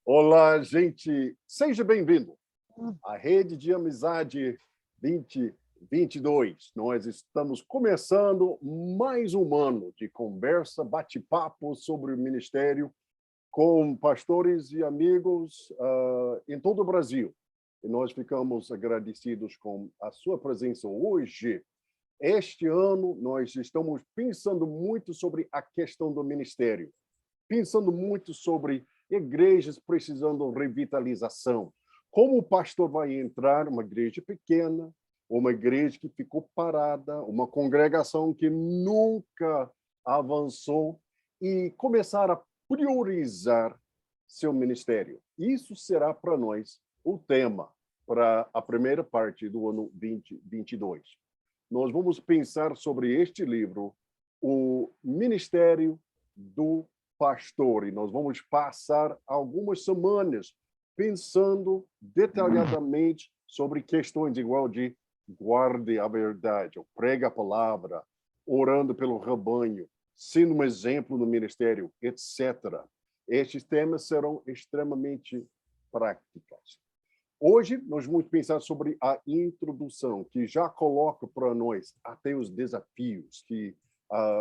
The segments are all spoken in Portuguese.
Olá, gente! Seja bem-vindo à Rede de Amizade 2022. Nós estamos começando mais um ano de conversa, bate-papo sobre o ministério com pastores e amigos em todo o Brasil. E nós ficamos agradecidos com a sua presença hoje. Este ano, nós estamos pensando muito sobre a questão do ministério, pensando muito sobre igrejas precisando de revitalização. Como o pastor vai entrar numa igreja pequena, uma igreja que ficou parada, uma congregação que nunca avançou e começar a priorizar seu ministério. Isso será para nós o tema para a primeira parte do ano 2022. Nós vamos pensar sobre este livro, O Ministério do Pastor, e nós vamos passar algumas semanas pensando detalhadamente sobre questões igual de guarde a verdade, ou prega a palavra, orando pelo rebanho, sendo um exemplo no ministério, etc. Estes temas serão extremamente práticos. Hoje, nós vamos pensar sobre a introdução, que já coloca para nós até os desafios que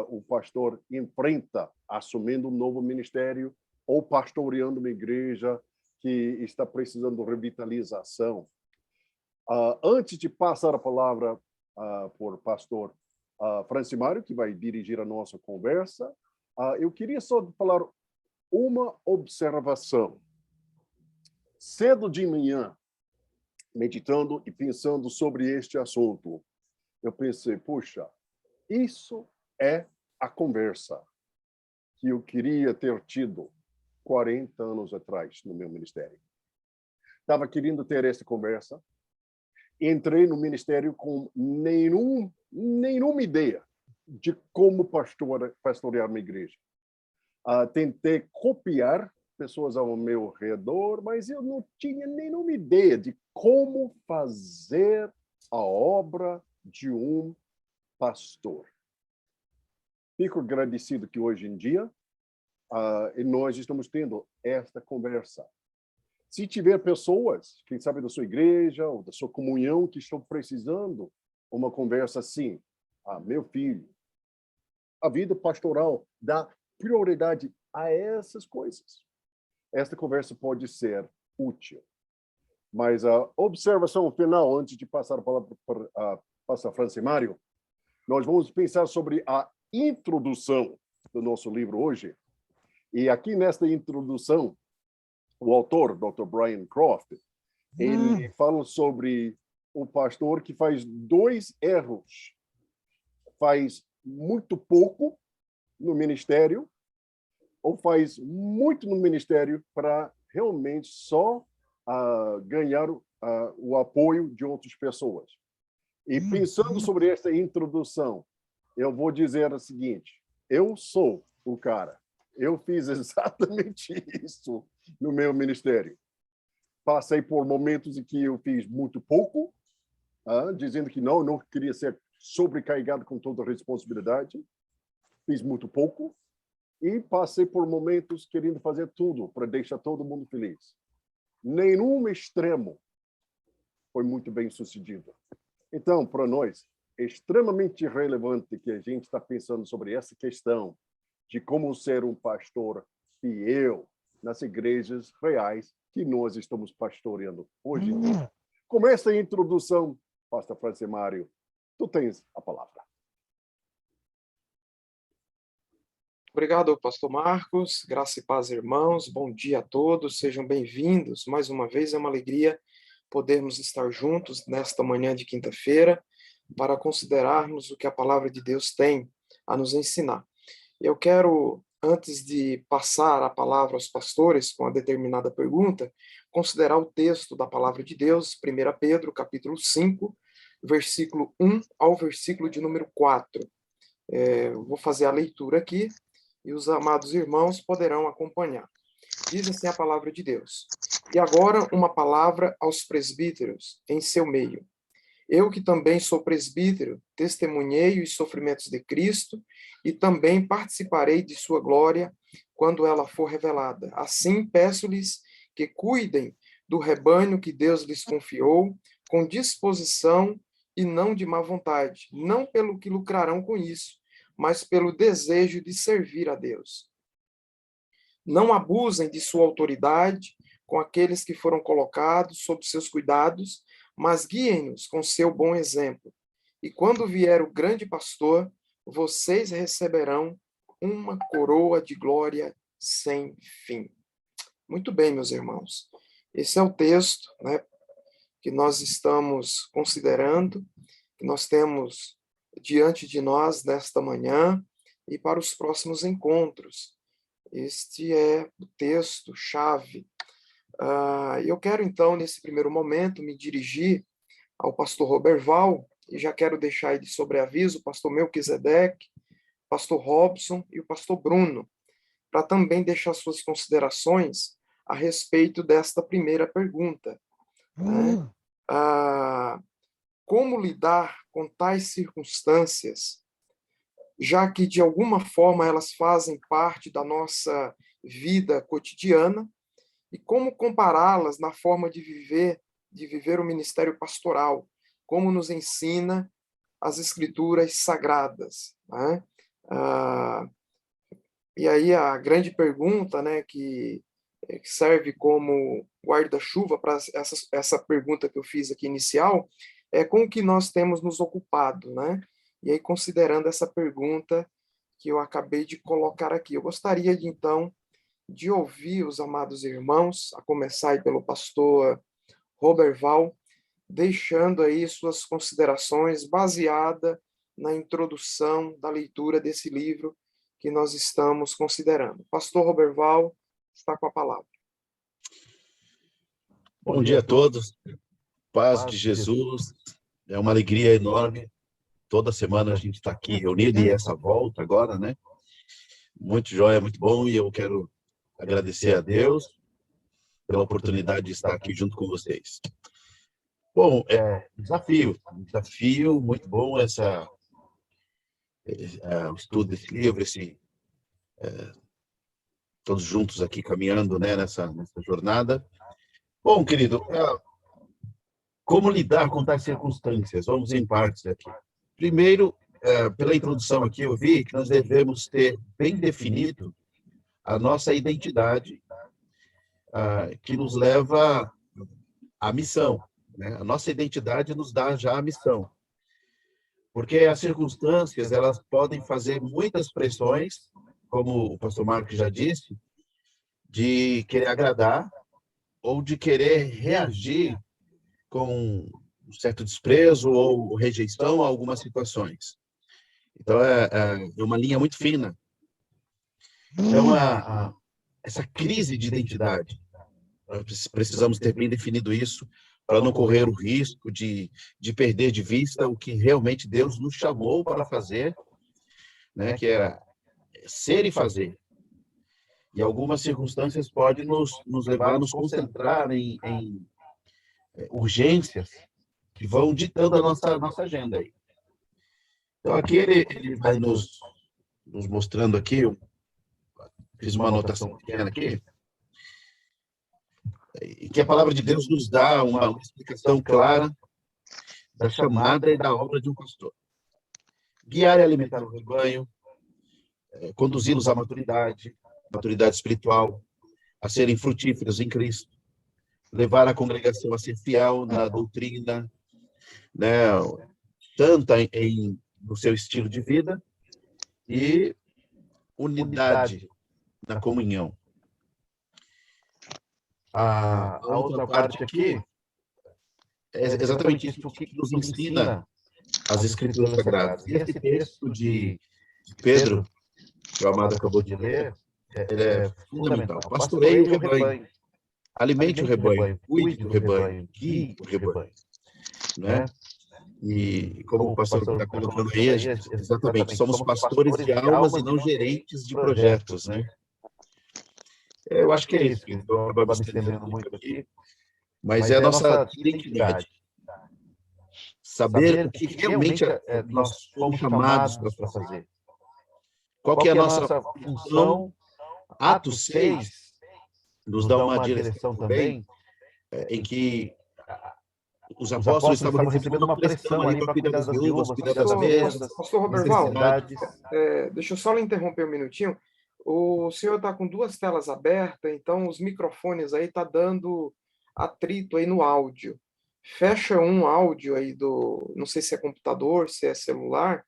o pastor enfrenta assumindo um novo ministério ou pastoreando uma igreja que está precisando de revitalização. Antes de passar a palavra por pastor Francimário, que vai dirigir a nossa conversa, eu queria só falar uma observação. Cedo de manhã, meditando e pensando sobre este assunto, eu pensei, puxa, isso é a conversa que eu queria ter tido 40 anos atrás no meu ministério. Estava querendo ter essa conversa, entrei no ministério com nenhuma ideia de como pastorear uma igreja. Tentei copiar pessoas ao meu redor, mas eu não tinha nenhuma ideia de como fazer a obra de um pastor. Fico agradecido que hoje em dia nós estamos tendo esta conversa. Se tiver pessoas, quem sabe da sua igreja ou da sua comunhão, que estão precisando uma conversa assim, meu filho, a vida pastoral dá prioridade a essas coisas. Esta conversa pode ser útil. Mas a observação final, antes de passar a palavra para pastor Francimário, nós vamos pensar sobre a introdução do nosso livro hoje. E aqui nesta introdução, o autor, Dr. Brian Croft, ele fala sobre o pastor que faz 2 erros. Faz muito pouco no ministério ou faz muito no ministério para realmente só ganhar o apoio de outras pessoas. E pensando sobre esta introdução, eu vou dizer o seguinte, eu sou o cara. Eu fiz exatamente isso no meu ministério. Passei por momentos em que eu fiz muito pouco, dizendo que não queria ser sobrecarregado com toda a responsabilidade. Fiz muito pouco. E passei por momentos querendo fazer tudo para deixar todo mundo feliz. Nenhum extremo foi muito bem sucedido. Então, para nós, é extremamente relevante que a gente está pensando sobre essa questão de como ser um pastor fiel nas igrejas reais que nós estamos pastoreando hoje em dia. Com essa introdução, pastor Francimário, tu tens a palavra. Obrigado, pastor Marcos. Graça e paz, irmãos. Bom dia a todos. Sejam bem-vindos. Mais uma vez, é uma alegria podermos estar juntos nesta manhã de quinta-feira para considerarmos o que a palavra de Deus tem a nos ensinar. Eu quero, antes de passar a palavra aos pastores com a determinada pergunta, considerar o texto da palavra de Deus, 1 Pedro, capítulo 5, versículo 1 ao versículo de número 4. Vou fazer a leitura aqui e os amados irmãos poderão acompanhar. Diz assim a palavra de Deus. E agora uma palavra aos presbíteros em seu meio. Eu que também sou presbítero, testemunhei os sofrimentos de Cristo e também participarei de sua glória quando ela for revelada. Assim, peço-lhes que cuidem do rebanho que Deus lhes confiou, com disposição e não de má vontade, não pelo que lucrarão com isso, mas pelo desejo de servir a Deus. Não abusem de sua autoridade com aqueles que foram colocados sob seus cuidados, mas guiem-nos com seu bom exemplo. E quando vier o grande pastor, vocês receberão uma coroa de glória sem fim. Muito bem, meus irmãos. Esse é o texto, né, que nós estamos considerando, que nós temos diante de nós nesta manhã e para os próximos encontros. Este é o texto-chave. Eu quero, então, nesse primeiro momento, me dirigir ao pastor Roberval, e já quero deixar aí de sobreaviso o pastor Melquisedeque, pastor Robson e o pastor Bruno, para também deixar suas considerações a respeito desta primeira pergunta. Né? Como lidar com tais circunstâncias, já que, de alguma forma, elas fazem parte da nossa vida cotidiana, e como compará-las na forma de viver o ministério pastoral, como nos ensina as Escrituras Sagradas. Né? E aí a grande pergunta, né, que serve como guarda-chuva para essa pergunta que eu fiz aqui inicial, é com o que nós temos nos ocupado, né? E aí, considerando essa pergunta que eu acabei de colocar aqui, eu gostaria de, então, de ouvir os amados irmãos, a começar aí pelo pastor Roberval, deixando aí suas considerações baseada na introdução da leitura desse livro que nós estamos considerando. Pastor Roberval, está com a palavra. Bom dia a todos. Paz de Jesus. É uma alegria enorme. Toda semana a gente está aqui reunido e essa volta agora, né? Muito joia, muito bom. E eu quero agradecer a Deus pela oportunidade de estar aqui junto com vocês. Bom, desafio muito bom o estudo desse livro, todos juntos aqui caminhando, né, nessa jornada. Bom, querido, como lidar com tais circunstâncias? Vamos em partes aqui. Primeiro, pela introdução aqui, eu vi que nós devemos ter bem definido a nossa identidade, que nos leva à missão. Né? A nossa identidade nos dá já a missão. Porque as circunstâncias, elas podem fazer muitas pressões, como o pastor Marcos já disse, de querer agradar ou de querer reagir com um certo desprezo ou rejeição a algumas situações. Então, é uma linha muito fina. Então, essa crise de identidade, nós precisamos ter bem definido isso para não correr o risco de perder de vista o que realmente Deus nos chamou para fazer, né, que era ser e fazer. E algumas circunstâncias podem nos levar a nos concentrar em urgências que vão ditando a nossa agenda aí. Então, aqui ele vai nos mostrando aqui, eu fiz uma anotação pequena aqui, e que a palavra de Deus nos dá uma explicação clara da chamada e da obra de um pastor. Guiar e alimentar o rebanho, conduzi-los à maturidade espiritual, a serem frutíferos em Cristo, levar a congregação a ser fiel na doutrina, né, tanto no seu estilo de vida e unidade na comunhão. A outra parte aqui é exatamente isso que nos ensina as Escrituras Sagradas. E esse texto de Pedro, que o Amado acabou de ler, ele é fundamental. Pastoreie o rebanho, alimente o rebanho, cuide do rebanho, guie o rebanho. Né? E como o pastor está colocando aí, exatamente, somos pastores de almas e não gerentes de projetos, né? Eu acho que é isso, então eu acabo me estendendo muito aqui, mas é a nossa identidade. Saber o que realmente nós somos chamados para fazer. Qual que é a nossa função? Atos 6 nos dá uma direção também em que os apóstolos estavam recebendo uma pressão ali para cuidar das viúvas, cuidar das mesas, Pastor Roberval, deixa eu só lhe interromper um minutinho. O senhor está com 2 telas abertas, então os microfones aí tá dando atrito aí no áudio. Fecha um áudio aí não sei se é computador, se é celular,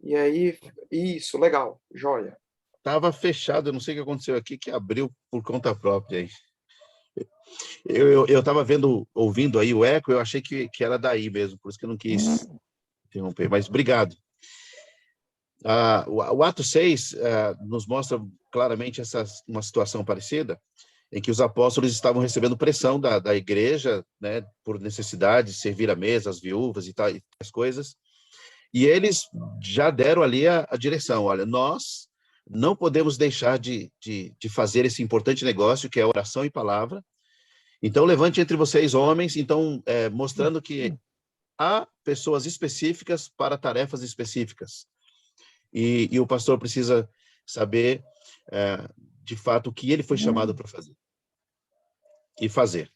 e aí, isso, legal, joia. Estava fechado, eu não sei o que aconteceu aqui, que abriu por conta própria aí. Eu estava ouvindo aí o eco, eu achei que era daí mesmo, por isso que eu não quis interromper, mas obrigado. O ato 6 nos mostra claramente uma situação parecida, em que os apóstolos estavam recebendo pressão da igreja, né, por necessidade de servir à mesa, as viúvas e tal, e as coisas, e eles já deram ali a direção: olha, nós não podemos deixar de fazer esse importante negócio, que é oração e palavra. Então, levante entre vocês, homens, então, mostrando que há pessoas específicas para tarefas específicas. E o pastor precisa saber, de fato, o que ele foi chamado para fazer. E fazer.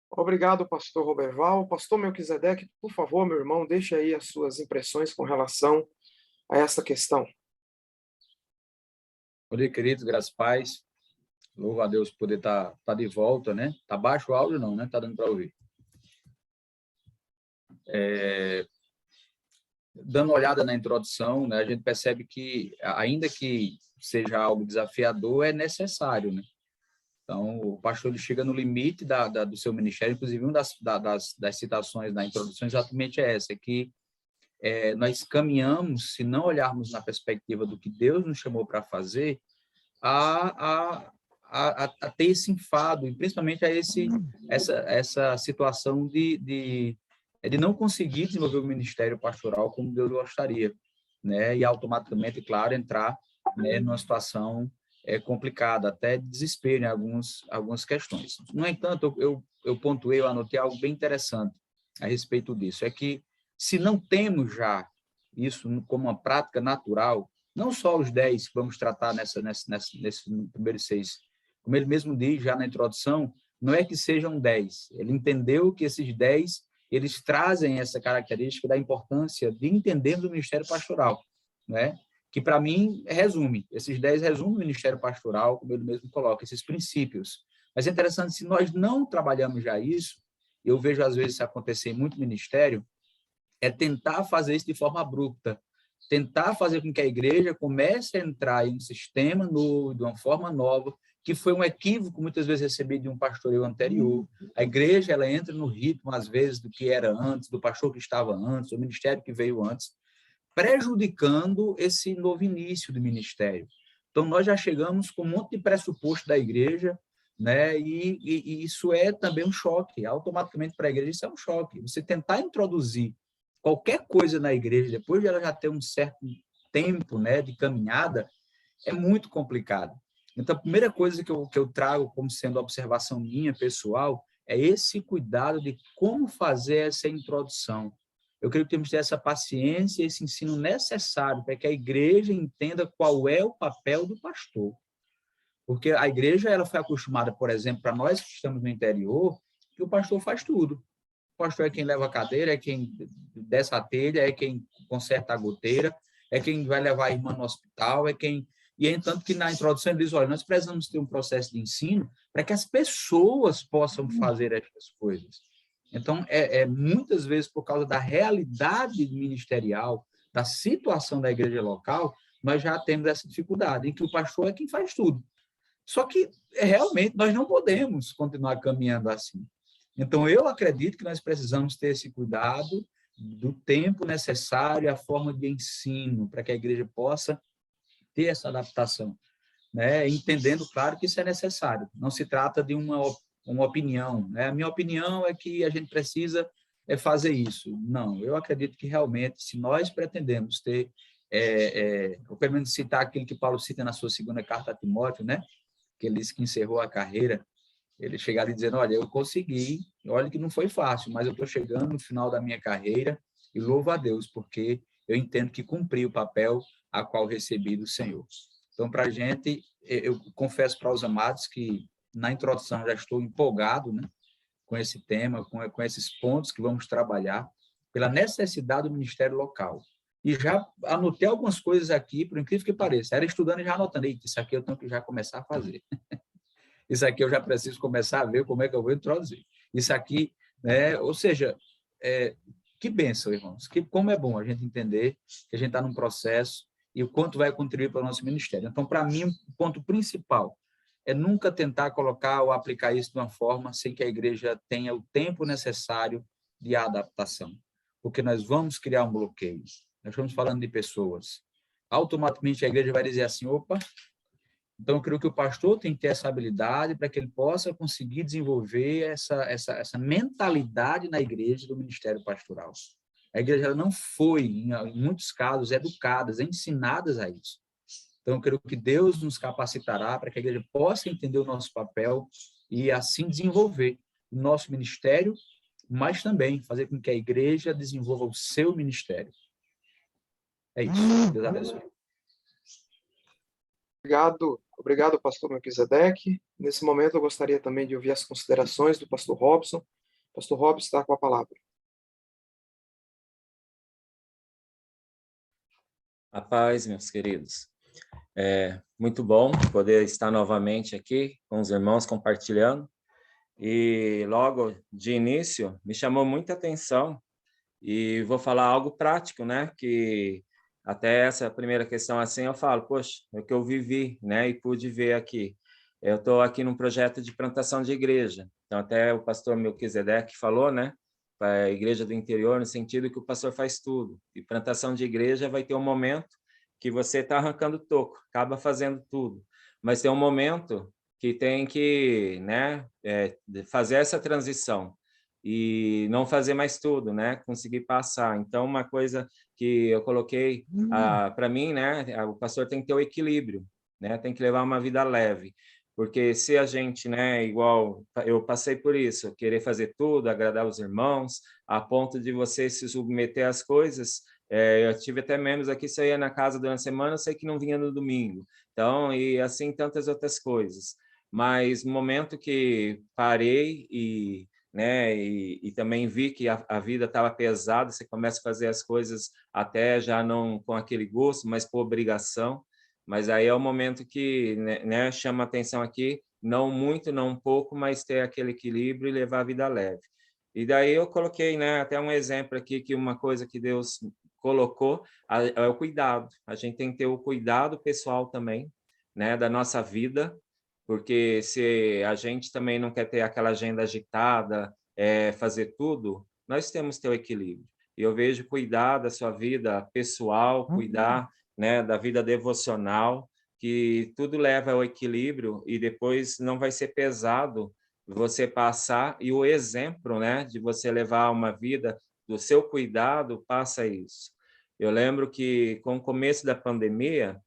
Obrigado, pastor Roberval. Pastor Melquisedeque, por favor, meu irmão, deixe aí as suas impressões com relação a essa questão. Bom dia, queridos, graças e paz. Louvo a Deus por poder estar de volta, né? Tá baixo o áudio, não, né? Tá dando para ouvir. Dando uma olhada na introdução, né, a gente percebe que, ainda que seja algo desafiador, é necessário, né? Então, o pastor ele chega no limite do seu ministério, inclusive uma das citações na introdução exatamente é essa, que nós caminhamos, se não olharmos na perspectiva do que Deus nos chamou para fazer, a ter esse enfado, e principalmente essa situação de não conseguir desenvolver o ministério pastoral como Deus gostaria, né? E automaticamente, claro, entrar, né, numa situação complicada, até de desespero em algumas questões. No entanto, eu pontuei, eu anotei algo bem interessante a respeito disso, é que se não temos já isso como uma prática natural, não só os 10 que vamos tratar nesses primeiros 6, como ele mesmo diz já na introdução, não é que sejam 10, ele entendeu que esses 10 eles trazem essa característica da importância de entendermos o ministério pastoral, né? Que, para mim, esses 10 resumem o ministério pastoral, como ele mesmo coloca, esses princípios. Mas é interessante, se nós não trabalhamos já isso, eu vejo, às vezes, isso acontecer em muito ministério, é tentar fazer isso de forma abrupta, tentar fazer com que a igreja comece a entrar em um sistema novo, de uma forma nova, que foi um equívoco, muitas vezes, recebido de um pastoreio anterior. A igreja ela entra no ritmo, às vezes, do que era antes, do pastor que estava antes, do ministério que veio antes, prejudicando esse novo início do ministério. Então, nós já chegamos com um monte de pressuposto da igreja, né? E isso é também um choque. Automaticamente, para a igreja, isso é um choque. Você tentar introduzir qualquer coisa na igreja, depois de ela já ter um certo tempo, né, de caminhada, é muito complicado. Então, a primeira coisa que eu trago como sendo observação minha, pessoal, é esse cuidado de como fazer essa introdução. Eu creio que temos que ter essa paciência, esse ensino necessário para que a igreja entenda qual é o papel do pastor. Porque a igreja ela foi acostumada, por exemplo, para nós que estamos no interior, que o pastor faz tudo. O pastor é quem leva a cadeira, é quem desce a telha, é quem conserta a goteira, é quem vai levar a irmã no hospital, é quem... E é tanto que na introdução ele diz, olha, nós precisamos ter um processo de ensino para que as pessoas possam fazer essas coisas. Então, muitas vezes, por causa da realidade ministerial, da situação da igreja local, nós já temos essa dificuldade, em que o pastor é quem faz tudo. Só que, realmente, nós não podemos continuar caminhando assim. Então, eu acredito que nós precisamos ter esse cuidado do tempo necessário, a forma de ensino, para que a igreja possa ter essa adaptação, né? Entendendo, claro, que isso é necessário. Não se trata de uma opinião, né? A minha opinião é que a gente precisa fazer isso. Não, eu acredito que realmente, se nós pretendemos ter, ou pelo menos citar aquilo que Paulo cita na sua segunda carta a Timóteo, né? Que ele disse que encerrou a carreira, ele chega ali dizendo, olha, eu consegui, olha que não foi fácil, mas eu estou chegando no final da minha carreira e louvo a Deus, porque eu entendo que cumpri o papel a qual recebi do Senhor. Então, para a gente, eu confesso para os amados que na introdução já estou empolgado, né, com esse tema, com esses pontos que vamos trabalhar, pela necessidade do ministério local. E já anotei algumas coisas aqui, por incrível que pareça. Era estudando e já anotando. Eita, isso aqui eu tenho que já começar a fazer. Isso aqui eu já preciso começar a ver como é que eu vou introduzir. Isso aqui, né? Ou seja, que bênção, irmãos. Como é bom a gente entender que a gente está num processo e o quanto vai contribuir para o nosso ministério. Então, para mim, o ponto principal é nunca tentar colocar ou aplicar isso de uma forma sem que a igreja tenha o tempo necessário de adaptação. Porque nós vamos criar um bloqueio. Nós estamos falando de pessoas. Automaticamente a igreja vai dizer assim, opa, então eu creio que o pastor tem que ter essa habilidade para que ele possa conseguir desenvolver essa mentalidade na igreja do ministério pastoral. A igreja ela não foi, em muitos casos, educadas, ensinadas a isso. Então, eu creio que Deus nos capacitará para que a igreja possa entender o nosso papel e assim desenvolver o nosso ministério, mas também fazer com que a igreja desenvolva o seu ministério. É isso. Deus abençoe. Obrigado, pastor Melquisedeque. Nesse momento, eu gostaria também de ouvir as considerações do pastor Robson. Pastor Robson está com a palavra. A paz, meus queridos. É muito bom poder estar novamente aqui com os irmãos compartilhando. E logo de início me chamou muita atenção e vou falar algo prático, né? Que até essa primeira questão assim eu falo, poxa, é o que eu vivi, né? E pude ver aqui. Eu estou aqui num projeto de plantação de igreja. Então até o pastor Melquisedeque falou, né? Para a igreja do interior, no sentido que o pastor faz tudo. E plantação de igreja vai ter um momento que você está arrancando toco, acaba fazendo tudo. Mas tem um momento que tem que, né, fazer essa transição e não fazer mais tudo, né, conseguir passar. Então, uma coisa que eu coloquei para mim, né, o pastor tem que ter o equilíbrio, né, tem que levar uma vida leve. Porque se a gente, né, igual eu passei por isso, querer fazer tudo, agradar os irmãos, a ponto de você se submeter às coisas, eu tive até membros aqui, se eu ia na casa durante a semana, eu sei que não vinha no domingo. Então, e assim, tantas outras coisas. Mas no momento que parei e, né, e também vi que a vida estava pesada, você começa a fazer as coisas até já não com aquele gosto, mas por obrigação. Mas aí é o momento que, né, chama a atenção aqui, não muito, não pouco, mas ter aquele equilíbrio e levar a vida leve. E daí eu coloquei, né, até um exemplo aqui, que uma coisa que Deus colocou é o cuidado. A gente tem que ter o cuidado pessoal também, né, da nossa vida, porque se a gente também não quer ter aquela agenda agitada, fazer tudo, nós temos que ter o equilíbrio. E eu vejo cuidar da sua vida pessoal, cuidar, né, da vida devocional, que tudo leva ao equilíbrio e depois não vai ser pesado você passar, e o exemplo, né, de você levar uma vida do seu cuidado passa isso. Eu lembro que com o começo da pandemia,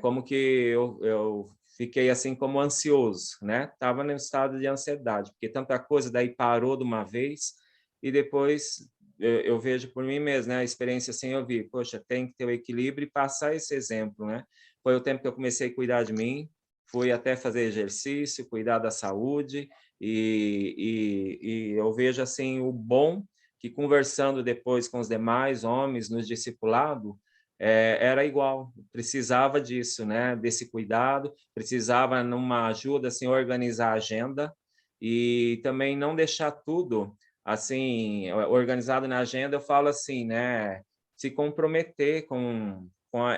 como que eu fiquei assim como ansioso, né? Estava no estado de ansiedade, porque tanta coisa daí parou de uma vez e depois eu vejo por mim mesmo, né? A experiência assim eu vi, poxa, tem que ter o equilíbrio e passar esse exemplo, né? Foi o tempo que eu comecei a cuidar de mim, fui até fazer exercício, cuidar da saúde e eu vejo assim o bom que conversando depois com os demais homens no discipulado, era igual, precisava disso, né? Desse cuidado, precisava numa ajuda assim organizar a agenda e também não deixar tudo assim organizado na agenda. Eu falo assim, né? Se comprometer com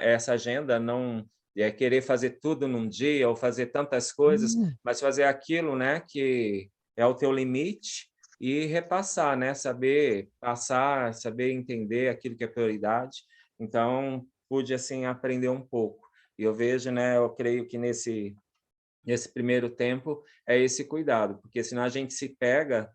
essa agenda, não querer fazer tudo num dia ou fazer tantas coisas, mas fazer aquilo, né? Que é o teu limite e repassar, né? Saber passar, saber entender aquilo que é prioridade. Então, pude assim aprender um pouco. E eu vejo, né, eu creio que nesse primeiro tempo é esse cuidado, porque senão a gente se pega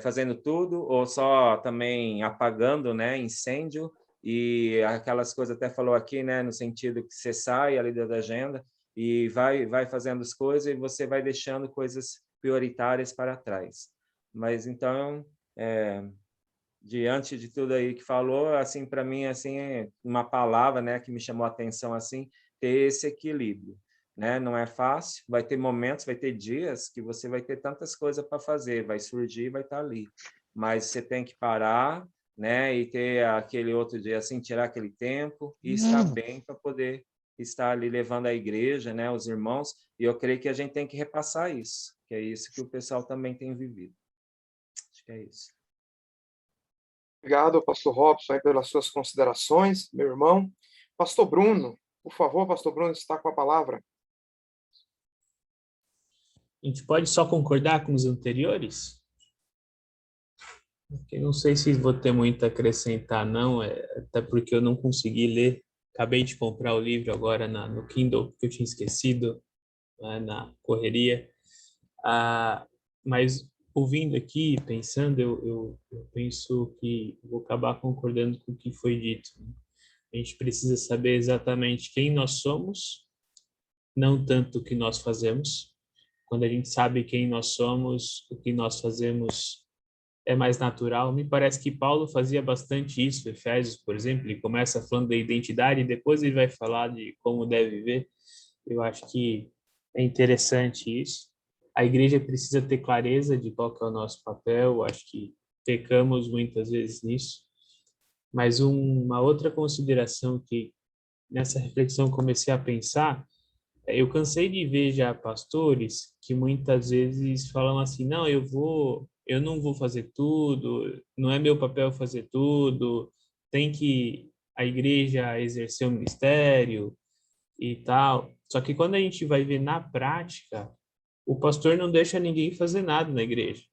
fazendo tudo ou só também apagando, né, incêndio e aquelas coisas até falou aqui, né, no sentido que você sai ali da agenda e vai fazendo as coisas e você vai deixando coisas prioritárias para trás. Mas então, diante de tudo aí que falou, assim, para mim, assim, uma palavra, né, que me chamou a atenção, assim, ter esse equilíbrio, né? Não é fácil, vai ter momentos, vai ter dias que você vai ter tantas coisas para fazer, vai surgir, vai estar ali, mas você tem que parar, né? E ter aquele outro dia assim, tirar aquele tempo e estar bem para poder estar ali levando a igreja, né? Os irmãos, e eu creio que a gente tem que repassar isso, que é isso que o pessoal também tem vivido. Acho que é isso. Obrigado, pastor Robson, aí, pelas suas considerações, meu irmão. Pastor Bruno, por favor, pastor Bruno, está com a palavra. A gente pode só concordar com os anteriores? Eu não sei se vou ter muito a acrescentar, não, até porque eu não consegui ler. Acabei de comprar o livro agora no Kindle, que eu tinha esquecido, né, na correria. Mas ouvindo aqui, pensando, eu penso que vou acabar concordando com o que foi dito. A gente precisa saber exatamente quem nós somos, não tanto o que nós fazemos. Quando a gente sabe quem nós somos, o que nós fazemos é mais natural. Me parece que Paulo fazia bastante isso, Efésios, por exemplo, ele começa falando da identidade e depois ele vai falar de como deve viver. Eu acho que é interessante isso. A igreja precisa ter clareza de qual que é o nosso papel, eu acho que pecamos muitas vezes nisso. Mas uma outra consideração que nessa reflexão comecei a pensar, eu cansei de ver já pastores que muitas vezes falam assim, não, eu não vou fazer tudo, não é meu papel fazer tudo, tem que a igreja exercer o ministério e tal. Só que quando a gente vai ver na prática, o pastor não deixa ninguém fazer nada na igreja.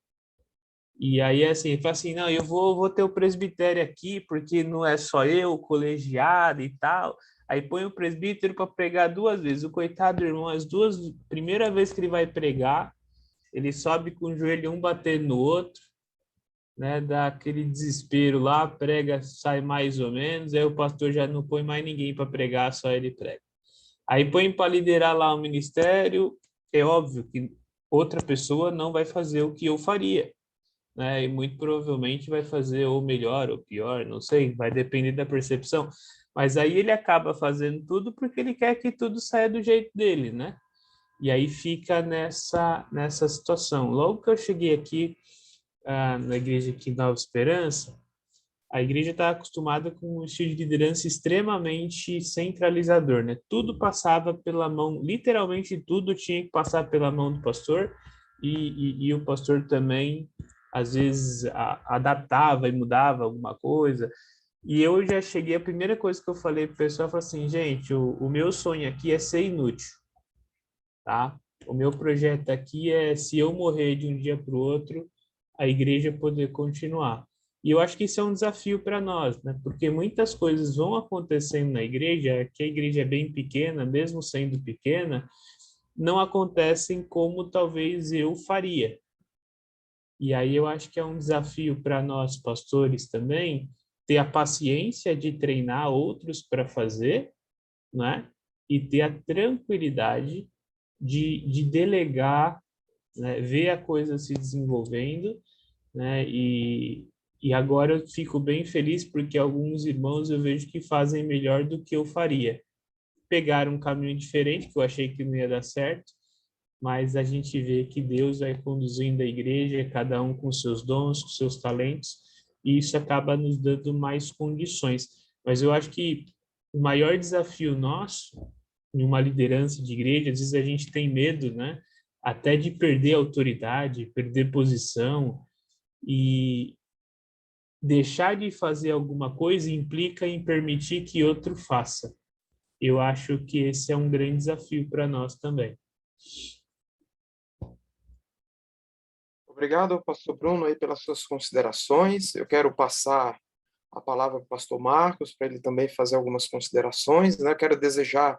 E aí, assim, ele fala assim, não, eu vou ter o presbitério aqui, porque não é só eu, o colegiado e tal. Aí põe o presbítero para pregar 2 vezes. O coitado irmão, primeira vez que ele vai pregar, ele sobe com o joelho um batendo no outro, né? Dá aquele desespero lá, prega, sai mais ou menos, aí o pastor já não põe mais ninguém para pregar, só ele prega. Aí põe para liderar lá o ministério, é óbvio que outra pessoa não vai fazer o que eu faria, né? E muito provavelmente vai fazer ou melhor ou pior, não sei, vai depender da percepção. Mas aí ele acaba fazendo tudo porque ele quer que tudo saia do jeito dele, né? E aí fica nessa situação. Logo que eu cheguei aqui na igreja aqui em Nova Esperança, a igreja está acostumada com um estilo de liderança extremamente centralizador, né? Tudo passava pela mão, literalmente tudo tinha que passar pela mão do pastor e o pastor também às vezes adaptava e mudava alguma coisa. E eu já cheguei, a primeira coisa que eu falei para o pessoal foi assim, gente, o meu sonho aqui é ser inútil, tá? O meu projeto aqui é, se eu morrer de um dia para o outro, a igreja poder continuar. E eu acho que isso é um desafio para nós, né? Porque muitas coisas vão acontecendo na igreja, que a igreja é bem pequena, mesmo sendo pequena, não acontecem como talvez eu faria. E aí eu acho que é um desafio para nós, pastores, também, ter a paciência de treinar outros para fazer, né? E ter a tranquilidade de delegar, né? Ver a coisa se desenvolvendo, né? E agora eu fico bem feliz porque alguns irmãos eu vejo que fazem melhor do que eu faria. Pegaram um caminho diferente, que eu achei que não ia dar certo, mas a gente vê que Deus vai conduzindo a igreja, cada um com seus dons, com seus talentos, e isso acaba nos dando mais condições. Mas eu acho que o maior desafio nosso, em uma liderança de igreja, às vezes a gente tem medo, né? Até de perder autoridade, perder posição, e deixar de fazer alguma coisa implica em permitir que outro faça. Eu acho que esse é um grande desafio para nós também. Obrigado, pastor Bruno, aí pelas suas considerações. Eu quero passar a palavra para o pastor Marcos, para ele também fazer algumas considerações, né? Quero desejar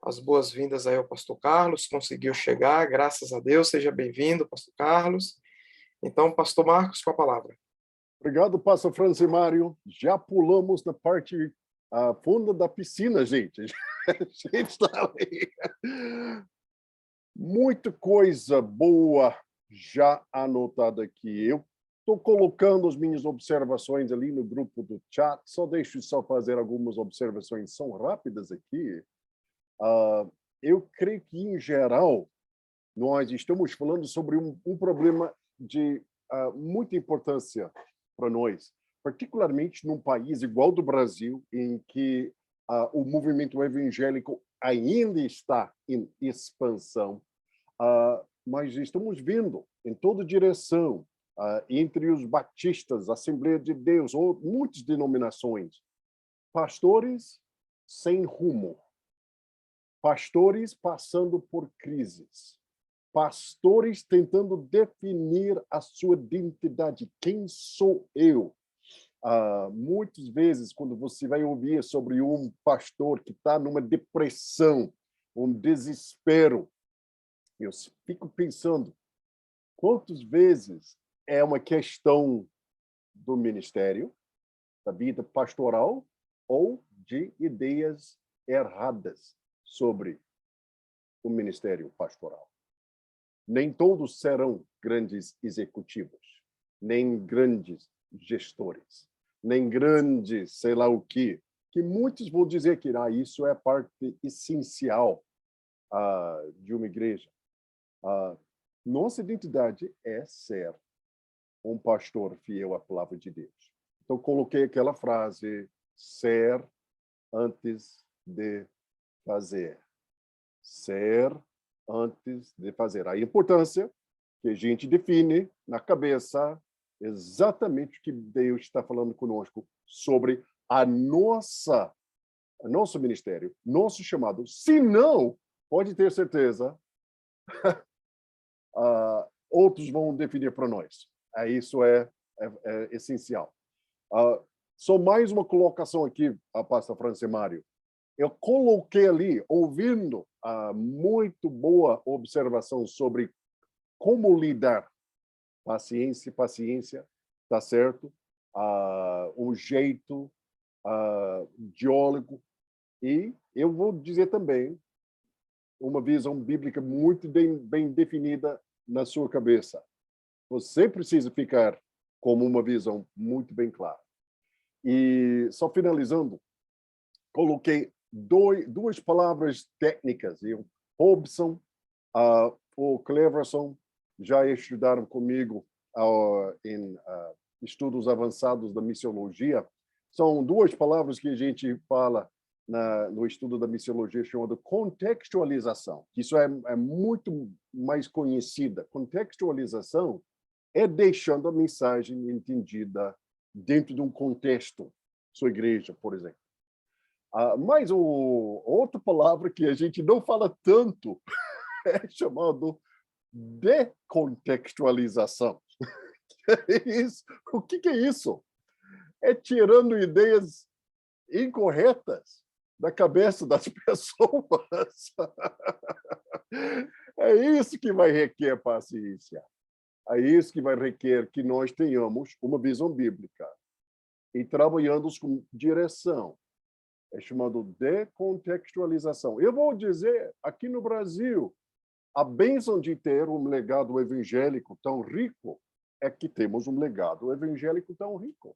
as boas-vindas aí ao pastor Carlos, conseguiu chegar, graças a Deus. Seja bem-vindo, pastor Carlos. Então, pastor Marcos, com a palavra. Obrigado, pastor Francimário. Já pulamos na parte funda da piscina, gente. A gente está ali. Muita coisa boa já anotada aqui. Eu estou colocando as minhas observações ali no grupo do chat. Deixa eu fazer algumas observações, são rápidas aqui. Eu creio que, em geral, nós estamos falando sobre um problema de muita importância para nós, particularmente num país igual do Brasil, em que o movimento evangélico ainda está em expansão, mas estamos vendo em toda direção, entre os batistas, Assembleia de Deus, ou muitas denominações, pastores sem rumo, pastores passando por crises, pastores tentando definir a sua identidade. Quem sou eu? Muitas vezes, quando você vai ouvir sobre um pastor que está numa depressão, um desespero, eu fico pensando, quantas vezes é uma questão do ministério, da vida pastoral, ou de ideias erradas sobre o ministério pastoral. Nem todos serão grandes executivos, nem grandes gestores, nem grandes sei lá o quê, que muitos vão dizer que isso é parte essencial de uma igreja. Nossa identidade é ser um pastor fiel à palavra de Deus. Então, coloquei aquela frase, ser antes de fazer. Ser antes de fazer. A importância que a gente define na cabeça exatamente o que Deus está falando conosco sobre nosso ministério, nosso chamado. Se não, pode ter certeza, outros vão definir para nós. Isso é essencial. Só mais uma colocação aqui, pastor Francimário. Eu coloquei ali, ouvindo a muito boa observação sobre como lidar. Paciência, tá certo? O jeito, diálogo. E eu vou dizer também uma visão bíblica muito bem definida na sua cabeça. Você precisa ficar com uma visão muito bem clara. E, só finalizando, coloquei duas palavras técnicas. O Robson, o Cleverson já estudaram comigo em estudos avançados da missiologia. São duas palavras que a gente fala no estudo da missiologia, chamado contextualização. Isso é muito mais conhecida. Contextualização é deixando a mensagem entendida dentro de um contexto, sua igreja, por exemplo. Mas outra palavra que a gente não fala tanto é chamado decontextualização. O que é isso? É tirando ideias incorretas da cabeça das pessoas. É isso que vai requer paciência. É isso que vai requer que nós tenhamos uma visão bíblica e trabalhando com direção. É chamado decontextualização. Eu vou dizer, aqui no Brasil, a bênção de ter um legado evangélico tão rico é que temos um legado evangélico tão rico.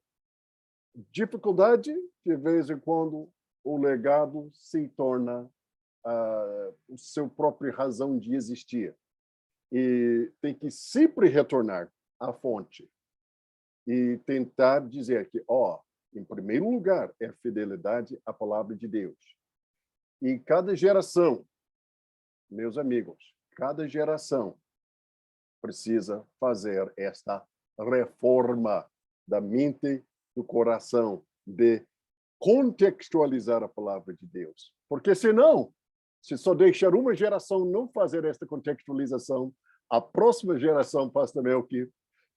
Dificuldade, de vez em quando, o legado se torna a sua própria razão de existir. E tem que sempre retornar à fonte e tentar dizer que, em primeiro lugar, é fidelidade à palavra de Deus. E cada geração, meus amigos, cada geração precisa fazer esta reforma da mente, do coração, de contextualizar a palavra de Deus. Porque senão, se só deixar uma geração não fazer esta contextualização, a próxima geração, pastor Melqui,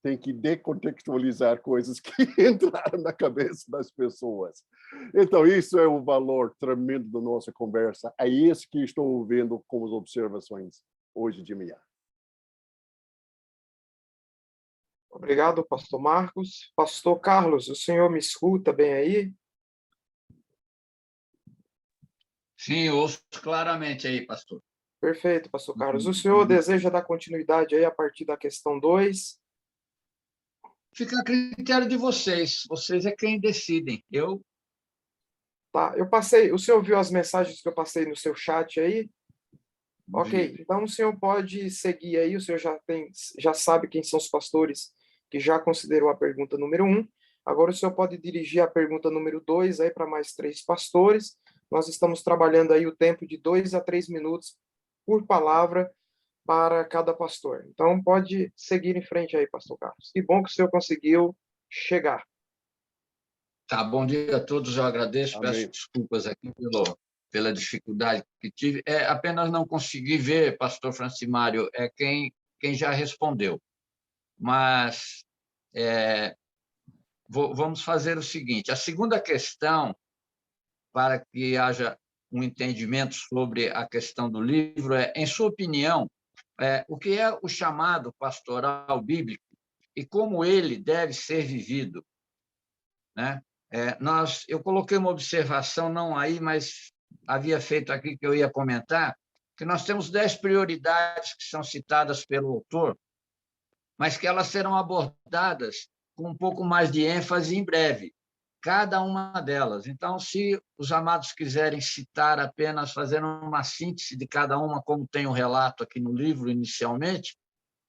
tem que decontextualizar coisas que entraram na cabeça das pessoas. Então, isso é o valor tremendo da nossa conversa. É isso que estou ouvindo como as observações hoje de manhã. Obrigado, pastor Marcos. Pastor Carlos, o senhor me escuta bem aí? Sim, eu ouço claramente aí, pastor. Perfeito, pastor Carlos. O senhor deseja dar continuidade aí a partir da questão 2? Fica a critério de vocês. Vocês é quem decidem. Eu Tá, eu passei, o senhor viu as mensagens que eu passei no seu chat aí? Ok, então o senhor pode seguir aí, o senhor já sabe quem são os pastores que já considerou a pergunta número 1. Agora o senhor pode dirigir a pergunta número 2 aí para mais 3 pastores. Nós estamos trabalhando aí o tempo de 2 a 3 minutos por palavra para cada pastor. Então pode seguir em frente aí, pastor Carlos. Que bom que o senhor conseguiu chegar. Tá, bom dia a todos, eu agradeço, Amém. peço desculpas aqui pela dificuldade que tive. Apenas não consegui ver, pastor Francimário, quem já respondeu. Mas vamos fazer o seguinte, a segunda questão, para que haja um entendimento sobre a questão do livro, em sua opinião, o que é o chamado pastoral bíblico e como ele deve ser vivido, né? Eu coloquei uma observação, não aí, mas havia feito aqui que eu ia comentar, que nós temos 10 prioridades que são citadas pelo autor, mas que elas serão abordadas com um pouco mais de ênfase em breve, cada uma delas. Então, se os amados quiserem citar apenas, fazer uma síntese de cada uma, como tem o relato aqui no livro inicialmente,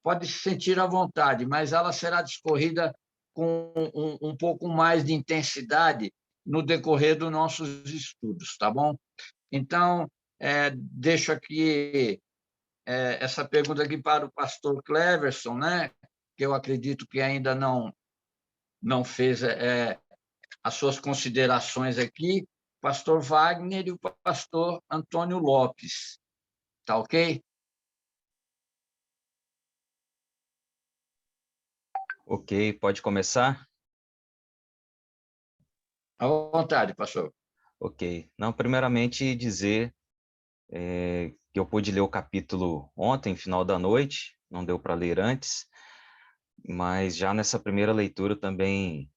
pode se sentir à vontade, mas ela será discorrida com um pouco mais de intensidade no decorrer dos nossos estudos, tá bom? Então, deixo aqui essa pergunta aqui para o pastor Cleverson, né? Que eu acredito que ainda não fez as suas considerações aqui, pastor Wagner e o pastor Antônio Lopes. Tá ok? Ok, pode começar? À vontade, pastor. Ok. Não, primeiramente dizer que eu pude ler o capítulo ontem, final da noite, não deu para ler antes, mas já nessa primeira leitura também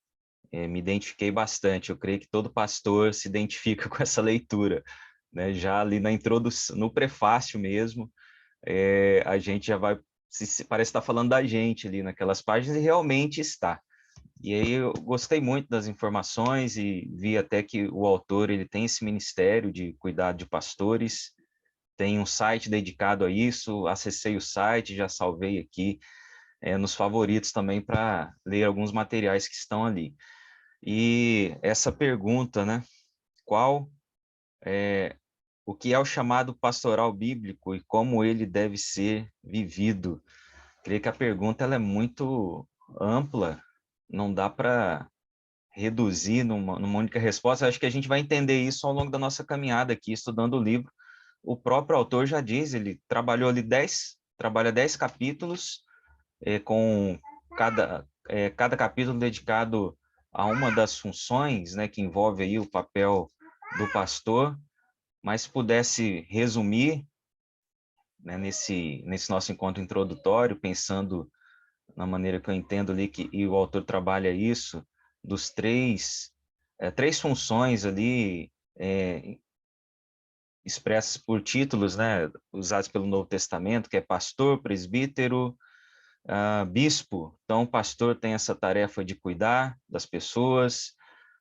me identifiquei bastante. Eu creio que todo pastor se identifica com essa leitura, né? Já ali na introdução, no prefácio mesmo, a gente já vai, parece estar falando da gente ali naquelas páginas, e realmente está. E aí eu gostei muito das informações e vi até que o autor ele tem esse ministério de cuidado de pastores, tem um site dedicado a isso, acessei o site, já salvei aqui nos favoritos também para ler alguns materiais que estão ali. E essa pergunta, né, o que é o chamado pastoral bíblico e como ele deve ser vivido? Creio que a pergunta ela é muito ampla, não dá para reduzir numa única resposta. Acho que a gente vai entender isso ao longo da nossa caminhada aqui, estudando o livro. O próprio autor já diz, ele trabalhou ali 10 capítulos, com cada capítulo dedicado a uma das funções, né, que envolve aí o papel do pastor, mas se pudesse resumir, né, nesse nosso encontro introdutório, pensando na maneira que eu entendo ali e o autor trabalha isso, dos três funções ali expressas por títulos, né, usados pelo Novo Testamento, que é pastor, presbítero, bispo. Então, o pastor tem essa tarefa de cuidar das pessoas,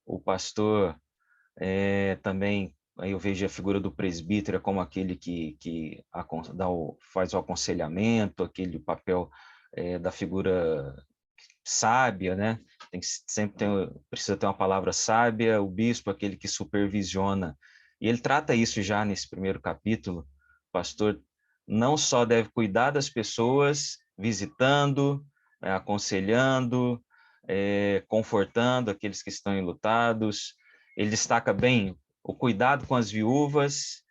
o pastor também, aí eu vejo a figura do presbítero como aquele que faz o aconselhamento, aquele papel da figura sábia, né? Precisa ter uma palavra sábia, o bispo, aquele que supervisiona. E ele trata isso já nesse primeiro capítulo. O pastor não só deve cuidar das pessoas, visitando, aconselhando, confortando aqueles que estão enlutados. Ele destaca bem o cuidado com as viúvas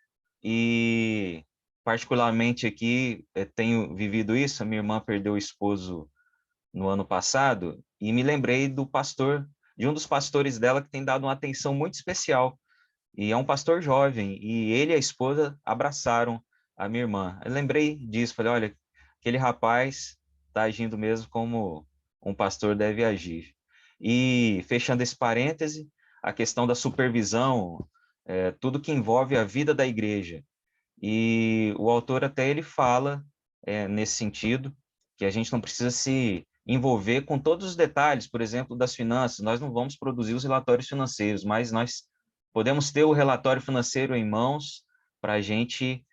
e, particularmente aqui, tenho vivido isso. A minha irmã perdeu o esposo no ano passado e me lembrei de um dos pastores dela que tem dado uma atenção muito especial. E é um pastor jovem, e ele e a esposa abraçaram a minha irmã. Eu lembrei disso, falei, olha, aquele rapaz está agindo mesmo como um pastor deve agir. E, fechando esse parêntese, a questão da supervisão, tudo que envolve a vida da igreja. E o autor até ele fala, nesse sentido, que a gente não precisa se envolver com todos os detalhes, por exemplo, das finanças. Nós não vamos produzir os relatórios financeiros, mas nós podemos ter o relatório financeiro em mãos para a gente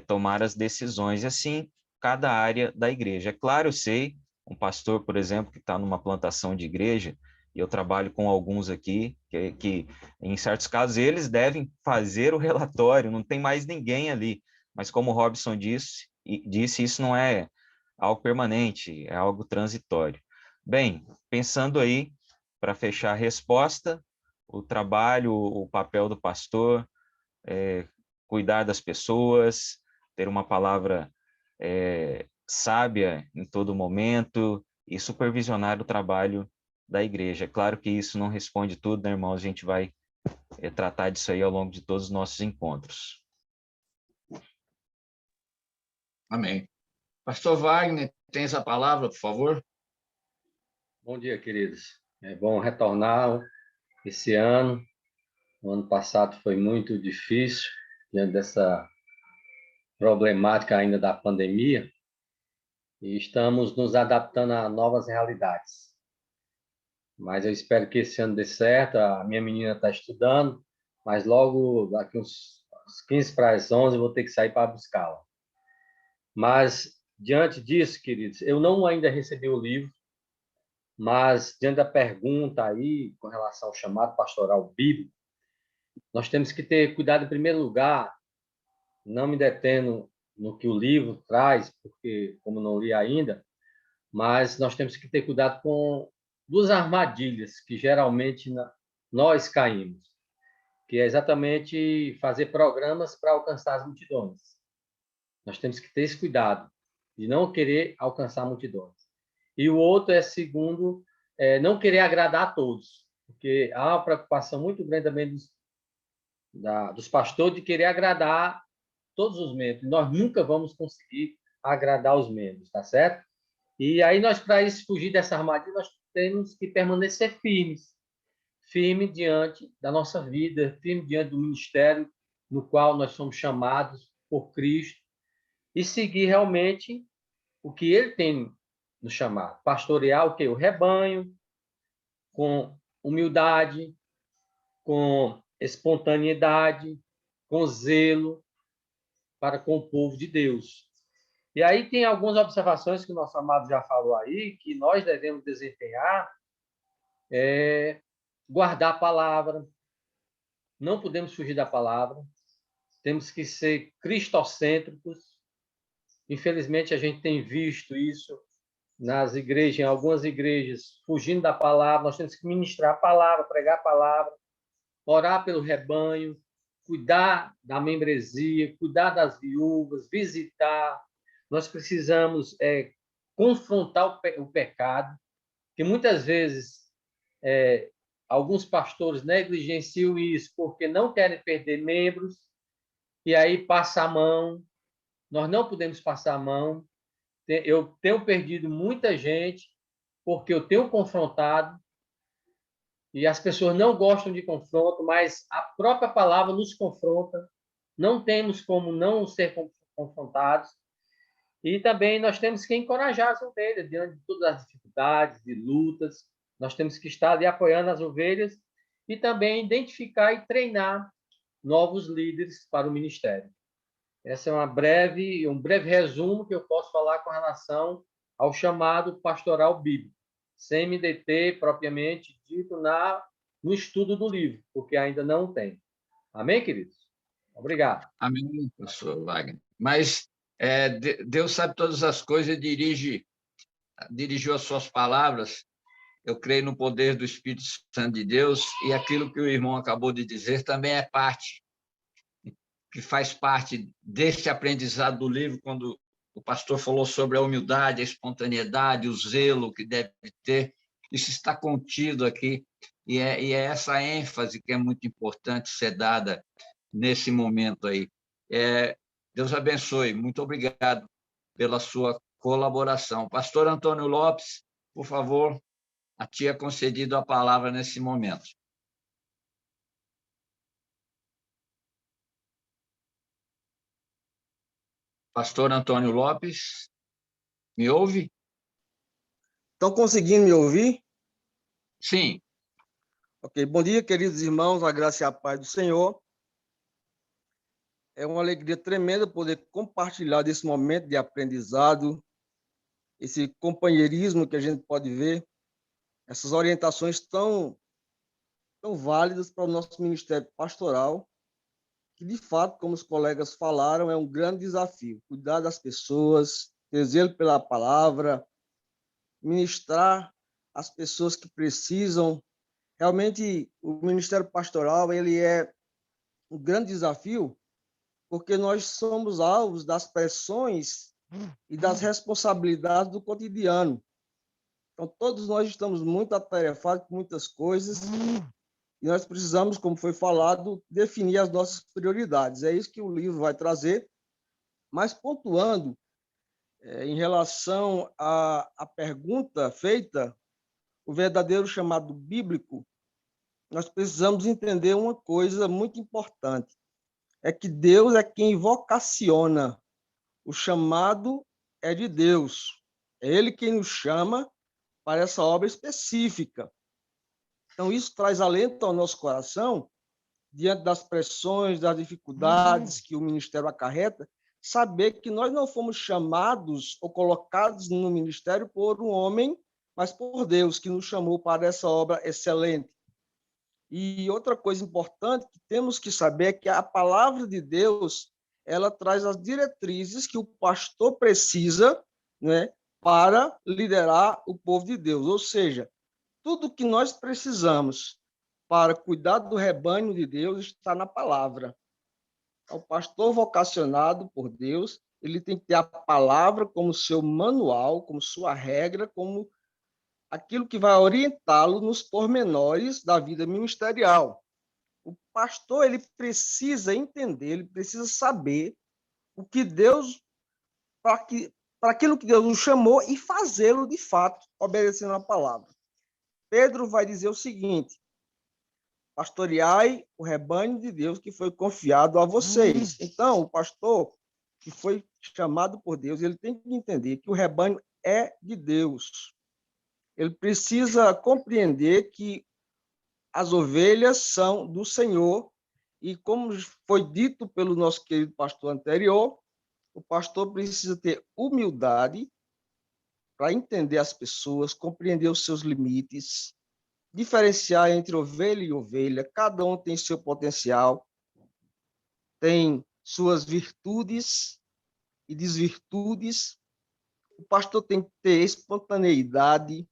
tomar as decisões, e assim, cada área da igreja. É claro, eu sei, um pastor, por exemplo, que está numa plantação de igreja, e eu trabalho com alguns aqui, que em certos casos eles devem fazer o relatório, não tem mais ninguém ali, mas como o Robson disse, isso não é algo permanente, é algo transitório. Bem, pensando aí, para fechar a resposta, o trabalho, o papel do pastor, cuidar das pessoas, ter uma palavra sábia em todo momento e supervisionar o trabalho da igreja. Claro que isso não responde tudo, né, irmãos? A gente vai tratar disso aí ao longo de todos os nossos encontros. Amém. Pastor Wagner, tens a palavra, por favor? Bom dia, queridos. É bom retornar esse ano. O ano passado foi muito difícil, diante dessa problemática ainda da pandemia, e estamos nos adaptando a novas realidades. Mas eu espero que esse ano dê certo. A minha menina está estudando, mas logo, daqui uns 15 para as 11, eu vou ter que sair para buscá-la. Mas, diante disso, queridos, eu não ainda recebi o livro, mas, diante da pergunta aí, com relação ao chamado pastoral bíblico, nós temos que ter cuidado, em primeiro lugar, não me detendo no que o livro traz, porque, como não li ainda, mas nós temos que ter cuidado com duas armadilhas que geralmente nós caímos, que é exatamente fazer programas para alcançar as multidões. Nós temos que ter esse cuidado de não querer alcançar multidões. E o outro é, segundo, não querer agradar a todos, porque há uma preocupação muito grande também dos pastores de querer agradar todos os membros. Nós nunca vamos conseguir agradar os membros, tá certo? E aí nós, para fugir dessa armadilha, nós temos que permanecer firmes diante da nossa vida, firme diante do ministério no qual nós somos chamados por Cristo e seguir realmente o que Ele tem nos chamado. Pastorear o quê? O rebanho, com humildade, com espontaneidade, com zelo para com o povo de Deus. E aí tem algumas observações que o nosso amado já falou aí, que nós devemos desempenhar, guardar a palavra, não podemos fugir da palavra, temos que ser cristocêntricos. Infelizmente, a gente tem visto isso nas igrejas, em algumas igrejas, fugindo da palavra. Nós temos que ministrar a palavra, pregar a palavra, orar pelo rebanho, cuidar da membresia, cuidar das viúvas, visitar. Nós precisamos confrontar o pecado, que muitas vezes alguns pastores negligenciam isso porque não querem perder membros, e aí passa a mão. Nós não podemos passar a mão. Eu tenho perdido muita gente porque eu tenho confrontado, e as pessoas não gostam de confronto, mas a própria palavra nos confronta. Não temos como não ser confrontados. E também nós temos que encorajar as ovelhas diante de todas as dificuldades e lutas. Nós temos que estar ali apoiando as ovelhas e também identificar e treinar novos líderes para o ministério. Esse é um breve resumo que eu posso falar com relação ao chamado pastoral bíblico, sem me deter propriamente dito no estudo do livro, porque ainda não tem. Amém, queridos? Obrigado. Amém, pastor Wagner. Mas Deus sabe todas as coisas e dirigiu as suas palavras. Eu creio no poder do Espírito Santo de Deus, e aquilo que o irmão acabou de dizer também que faz parte deste aprendizado do livro, quando o pastor falou sobre a humildade, a espontaneidade, o zelo que deve ter. Isso está contido aqui, e é essa ênfase que é muito importante ser dada nesse momento aí. Deus abençoe. Muito obrigado pela sua colaboração. Pastor Antônio Lopes, por favor, a ti é concedido a palavra nesse momento. Pastor Antônio Lopes, me ouve? Estão conseguindo me ouvir? Sim. Ok, bom dia, queridos irmãos, a graça e a paz do Senhor. É uma alegria tremenda poder compartilhar desse momento de aprendizado, esse companheirismo que a gente pode ver, essas orientações tão válidas para o nosso ministério pastoral, que, de fato, como os colegas falaram, é um grande desafio. Cuidar das pessoas, ter zelo pela palavra, ministrar as pessoas que precisam. Realmente, o ministério pastoral ele é um grande desafio, porque nós somos alvos das pressões e das responsabilidades do cotidiano. Então, todos nós estamos muito atarefados com muitas coisas e nós precisamos, como foi falado, definir as nossas prioridades. É isso que o livro vai trazer, mas pontuando em relação à pergunta feita, o verdadeiro chamado bíblico, nós precisamos entender uma coisa muito importante, é que Deus é quem vocaciona. O chamado é de Deus. É Ele quem nos chama para essa obra específica. Então, isso traz alento ao nosso coração, diante das pressões, das dificuldades que o ministério acarreta, saber que nós não fomos chamados ou colocados no ministério por um homem, mas por Deus, que nos chamou para essa obra excelente. E outra coisa importante que temos que saber é que a palavra de Deus ela traz as diretrizes que o pastor precisa, né, para liderar o povo de Deus. Ou seja, tudo que nós precisamos para cuidar do rebanho de Deus está na palavra. O pastor vocacionado por Deus, ele tem que ter a palavra como seu manual, como sua regra, como aquilo que vai orientá-lo nos pormenores da vida ministerial. O pastor ele precisa entender, ele precisa saber o que Deus, para aquilo que Deus nos chamou e fazê-lo de fato, obedecendo a palavra. Pedro vai dizer o seguinte: pastoreai o rebanho de Deus que foi confiado a vocês. Então, o pastor que foi chamado por Deus, ele tem que entender que o rebanho é de Deus. Ele precisa compreender que as ovelhas são do Senhor e, como foi dito pelo nosso querido pastor anterior, o pastor precisa ter humildade para entender as pessoas, compreender os seus limites, diferenciar entre ovelha e ovelha. Cada um tem seu potencial, tem suas virtudes e desvirtudes. O pastor tem que ter espontaneidade,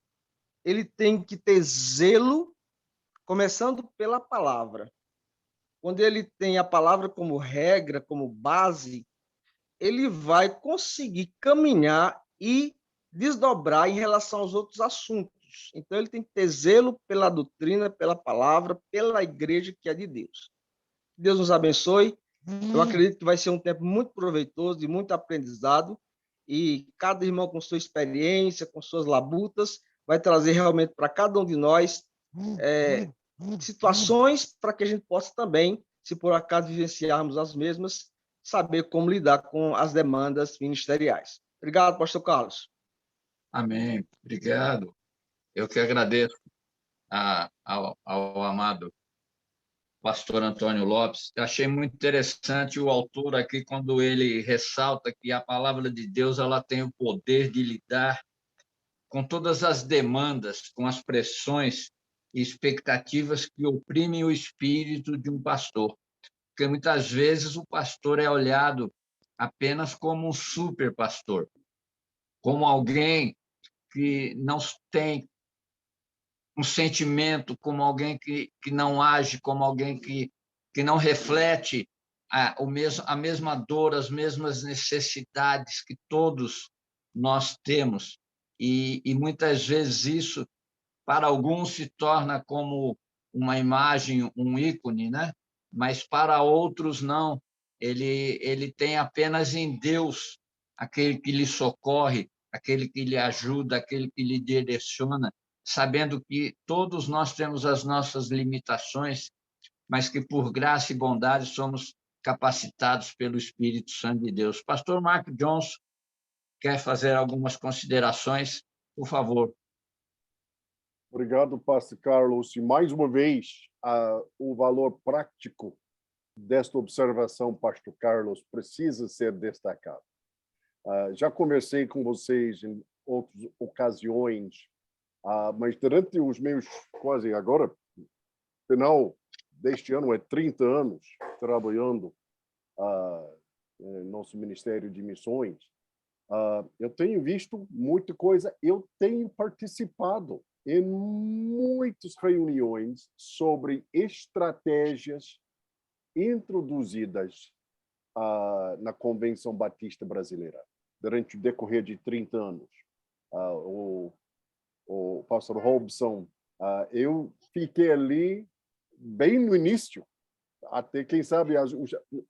ele tem que ter zelo, começando pela palavra. Quando ele tem a palavra como regra, como base, ele vai conseguir caminhar e desdobrar em relação aos outros assuntos. Então, ele tem que ter zelo pela doutrina, pela palavra, pela igreja que é de Deus. Deus nos abençoe. Eu acredito que vai ser um tempo muito proveitoso, de muito aprendizado, e cada irmão com sua experiência, com suas labutas, vai trazer realmente para cada um de nós situações para que a gente possa também, se por acaso vivenciarmos as mesmas, saber como lidar com as demandas ministeriais. Obrigado, pastor Carlos. Amém. Obrigado. Eu que agradeço ao amado pastor Antônio Lopes. Eu achei muito interessante o autor aqui, quando ele ressalta que a palavra de Deus ela tem o poder de lidar com todas as demandas, com as pressões e expectativas que oprimem o espírito de um pastor. Porque muitas vezes o pastor é olhado apenas como um super pastor, como alguém que não tem um sentimento, como alguém que não age, como alguém que não reflete a mesma dor, as mesmas necessidades que todos nós temos. E muitas vezes isso, para alguns, se torna como uma imagem, um ícone, né? Mas para outros, não. Ele tem apenas em Deus aquele que lhe socorre, aquele que lhe ajuda, aquele que lhe direciona, sabendo que todos nós temos as nossas limitações, mas que por graça e bondade somos capacitados pelo Espírito Santo de Deus. Pastor Mark Johnson quer fazer algumas considerações, por favor. Obrigado, pastor Carlos. E mais uma vez, o valor prático desta observação, pastor Carlos, precisa ser destacado. Já conversei com vocês em outras ocasiões, mas durante os meus, quase agora, final deste ano, 30 anos trabalhando no nosso Ministério de Missões, eu tenho visto muita coisa, eu tenho participado em muitas reuniões sobre estratégias introduzidas na Convenção Batista Brasileira durante o decorrer de 30 anos. O pastor Robson, eu fiquei ali bem no início, até, quem sabe,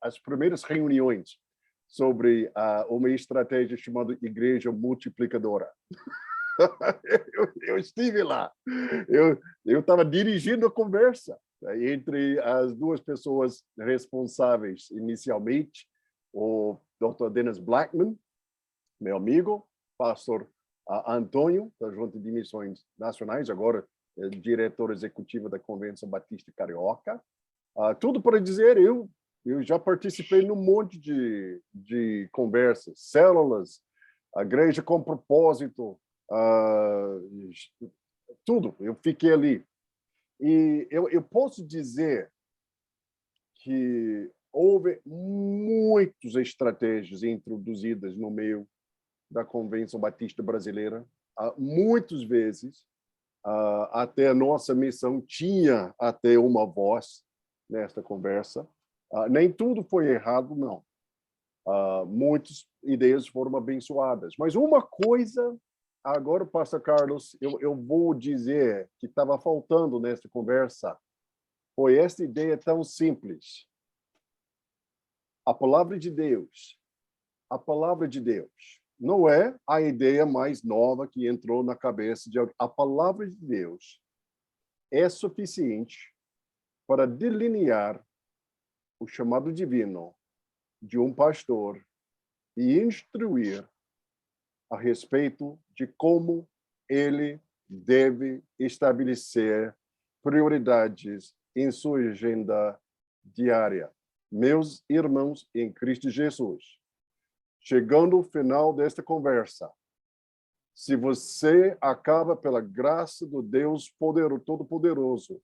as primeiras reuniões sobre uma estratégia chamada Igreja Multiplicadora. Eu estive lá. Eu estava dirigindo a conversa entre as duas pessoas responsáveis inicialmente, o Dr. Dennis Blackman, meu amigo, pastor Antônio, da Junta de Missões Nacionais, agora diretor executivo da Convenção Batista Carioca. Tudo para dizer, eu já participei num monte de conversas, células, a igreja com propósito, tudo, eu fiquei ali. E eu posso dizer que houve muitas estratégias introduzidas no meio da Convenção Batista Brasileira, muitas vezes, até a nossa missão tinha até uma voz nesta conversa. Nem tudo foi errado, não. Muitas ideias foram abençoadas. Mas uma coisa, agora, pastor Carlos, eu vou dizer que estava faltando nesta conversa, foi esta ideia tão simples. A palavra de Deus, não é a ideia mais nova que entrou na cabeça de alguém. A palavra de Deus é suficiente para delinear o chamado divino de um pastor e instruir a respeito de como ele deve estabelecer prioridades em sua agenda diária. Meus irmãos em Cristo Jesus, chegando ao final desta conversa, se você acaba, pela graça do Deus Todo-Poderoso,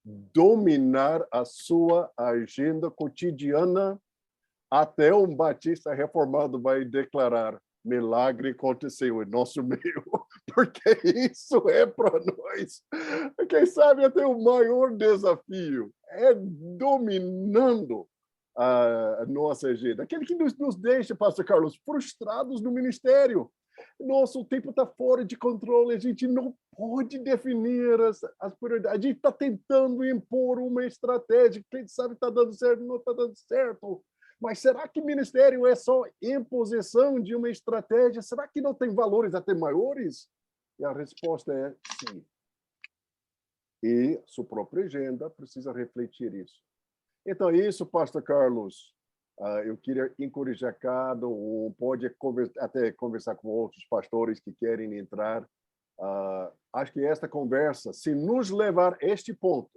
dominar a sua agenda cotidiana, até um batista reformado vai declarar: milagre aconteceu em nosso meio, porque isso é para nós. Quem sabe até o maior desafio é dominando a nossa agenda. Aquele que nos deixa, pastor Carlos, frustrados no ministério. Nosso tempo está fora de controle, a gente não pode definir as prioridades. A gente está tentando impor uma estratégia, quem sabe está dando certo, não está dando certo. Mas será que ministério é só imposição de uma estratégia? Será que não tem valores até maiores? E a resposta é sim. E sua própria agenda precisa refletir isso. Então, isso, pastor Carlos, eu queria encorajar cada um, pode até conversar com outros pastores que querem entrar. Acho que esta conversa, se nos levar a este ponto,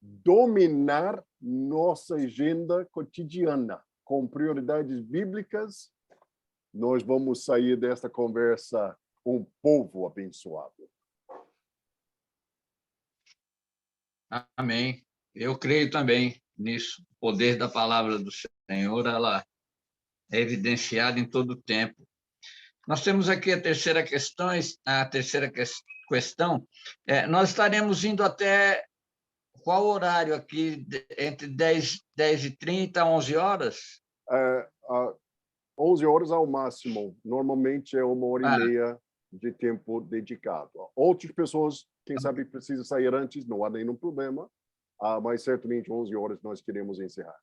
dominar nossa agenda cotidiana com prioridades bíblicas, nós vamos sair desta conversa um povo abençoado. Amém. Eu creio também nisso. O poder da palavra do Senhor, ela é evidenciada em todo o tempo. Nós temos aqui a terceira questão. Nós estaremos indo até qual horário aqui? Entre 10h30 a 11 horas? 11 horas ao máximo. Normalmente é 1h30 de tempo dedicado. Outras pessoas, quem sabe, precisam sair antes, não há nenhum problema. Mas certamente 11 horas nós queremos encerrar.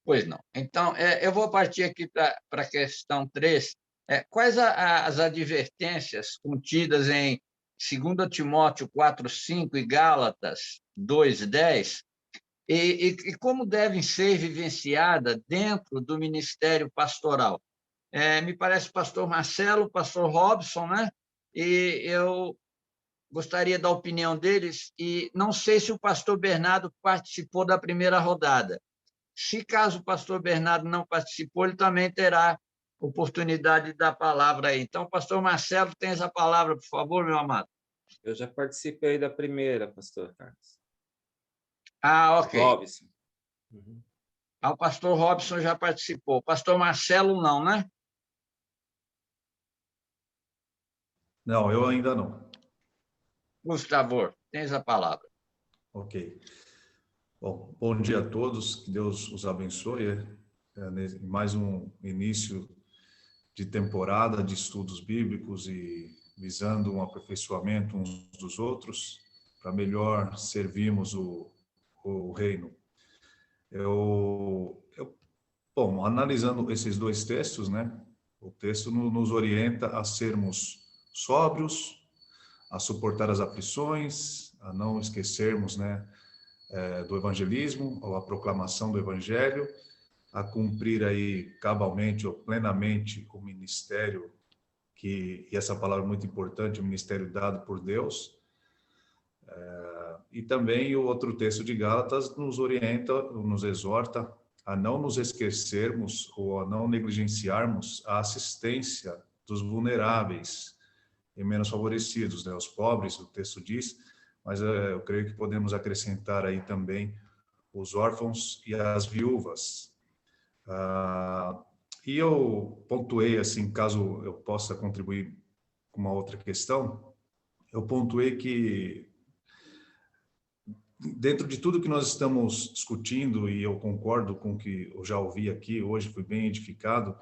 Pois não. Então, eu vou partir aqui para a questão 3. Quais as advertências contidas em 2 Timóteo 4:5 e Gálatas 2:10, e como devem ser vivenciadas dentro do ministério pastoral? Me parece pastor Marcelo, pastor Robson, né? E eu gostaria da opinião deles e não sei se o pastor Bernardo participou da primeira rodada. Se caso o pastor Bernardo não participou, ele também terá oportunidade de dar palavra aí. Então, pastor Marcelo, tens a palavra, por favor, meu amado. Eu já participei da primeira, pastor Carlos. Ah, ok. Robson. Uhum. O pastor Robson já participou. O pastor Marcelo não, né? Não, eu ainda não. Gustavo, tens a palavra. Ok. Bom dia a todos, que Deus os abençoe. Mais um início de temporada de estudos bíblicos e visando um aperfeiçoamento uns dos outros para melhor servirmos o reino. Bom, analisando esses dois textos, né? O texto nos orienta a sermos sóbrios, a suportar as aflições, a não esquecermos, né, do evangelismo, ou a proclamação do evangelho, a cumprir aí cabalmente ou plenamente o ministério e essa palavra é muito importante, o ministério dado por Deus. E também o outro texto de Gálatas nos orienta, nos exorta a não nos esquecermos ou a não negligenciarmos a assistência dos vulneráveis e menos favorecidos, né? Os pobres, o texto diz, mas eu creio que podemos acrescentar aí também os órfãos e as viúvas. E eu pontuei, assim, caso eu possa contribuir com uma outra questão, eu pontuei que dentro de tudo que nós estamos discutindo, e eu concordo com o que eu já ouvi aqui hoje, fui bem edificado,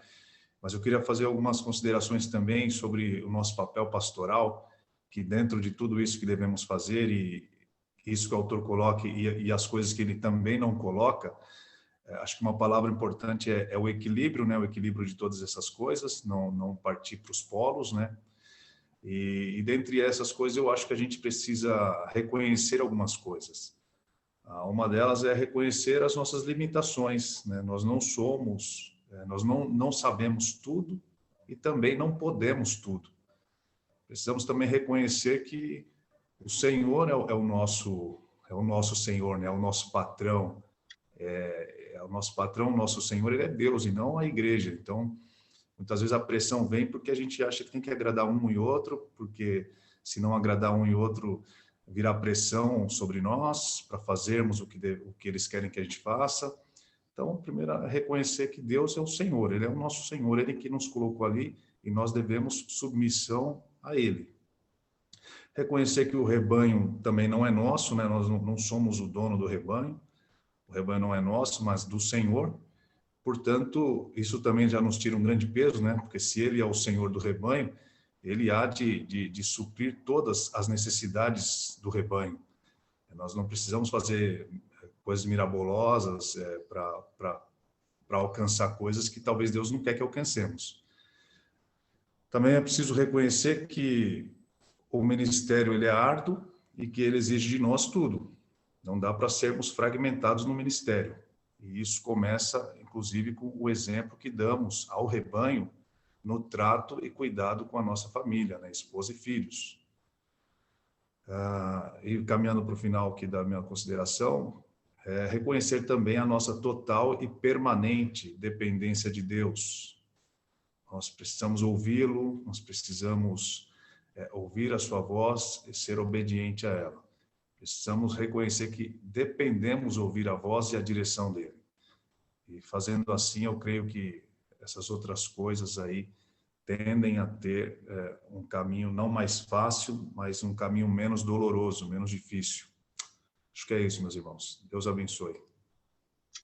mas eu queria fazer algumas considerações também sobre o nosso papel pastoral, que dentro de tudo isso que devemos fazer, e isso que o autor coloca, e as coisas que ele também não coloca, acho que uma palavra importante é o equilíbrio, né? O equilíbrio de todas essas coisas, não partir para os polos, né? E dentre essas coisas, eu acho que a gente precisa reconhecer algumas coisas. Uma delas é reconhecer as nossas limitações, né? Nós não somos, nós não sabemos tudo e também não podemos tudo. Precisamos também reconhecer que o Senhor é o nosso Senhor, né? É o nosso patrão. É o nosso patrão, o nosso Senhor, ele é Deus e não a igreja. Então, muitas vezes a pressão vem porque a gente acha que tem que agradar um e outro, porque se não agradar um e outro, virá pressão sobre nós para fazermos o que eles querem que a gente faça. Então, primeiro, é reconhecer que Deus é o Senhor, Ele é o nosso Senhor, Ele que nos colocou ali e nós devemos submissão a Ele. Reconhecer que o rebanho também não é nosso, né? Nós não somos o dono do rebanho, o rebanho não é nosso, mas do Senhor. Portanto, isso também já nos tira um grande peso, né? Porque se Ele é o Senhor do rebanho, Ele há de suprir todas as necessidades do rebanho. Nós não precisamos fazer coisas mirabolosas para alcançar coisas que talvez Deus não quer que alcancemos. Também é preciso reconhecer que o ministério ele é árduo e que ele exige de nós tudo. Não dá para sermos fragmentados no ministério. E isso começa, inclusive, com o exemplo que damos ao rebanho no trato e cuidado com a nossa família, né? Esposa e filhos. E caminhando para o final aqui da minha consideração, reconhecer também a nossa total e permanente dependência de Deus. Nós precisamos ouvi-lo, nós precisamos ouvir a sua voz e ser obediente a ela. Precisamos reconhecer que dependemos ouvir a voz e a direção dele. E fazendo assim, eu creio que essas outras coisas aí tendem a ter um caminho não mais fácil, mas um caminho menos doloroso, menos difícil. Acho que é isso, meus irmãos. Deus abençoe.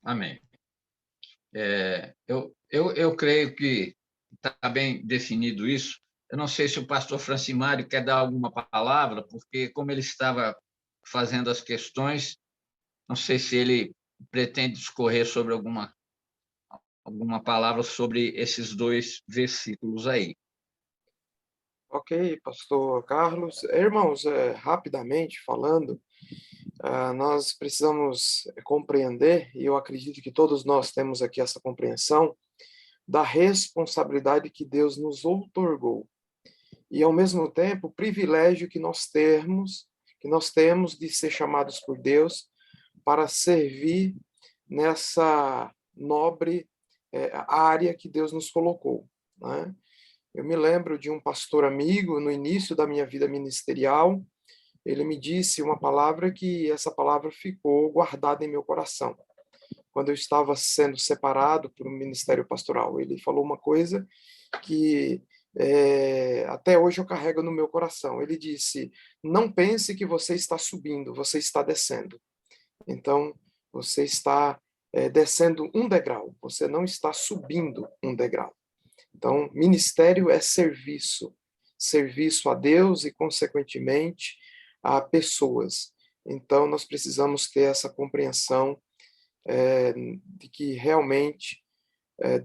Amém. Eu creio que está bem definido isso. Eu não sei se o pastor Francimário quer dar alguma palavra, porque como ele estava fazendo as questões, não sei se ele pretende discorrer sobre alguma palavra sobre esses dois versículos aí. Ok, pastor Carlos. Irmãos, rapidamente falando, nós precisamos compreender, e eu acredito que todos nós temos aqui essa compreensão, da responsabilidade que Deus nos outorgou. e, ao mesmo tempo, o privilégio que nós temos de ser chamados por Deus para servir nessa nobre área que Deus nos colocou, né? Eu me lembro de um pastor amigo, no início da minha vida ministerial, ele me disse uma palavra que essa palavra ficou guardada em meu coração. Quando eu estava sendo separado por um ministério pastoral, ele falou uma coisa que até hoje eu carrego no meu coração. Ele disse: não pense que você está subindo, você está descendo. Então, você está descendo um degrau, você não está subindo um degrau. Então, ministério é serviço, serviço a Deus e, consequentemente, a pessoas. Então, nós precisamos ter essa compreensão de que realmente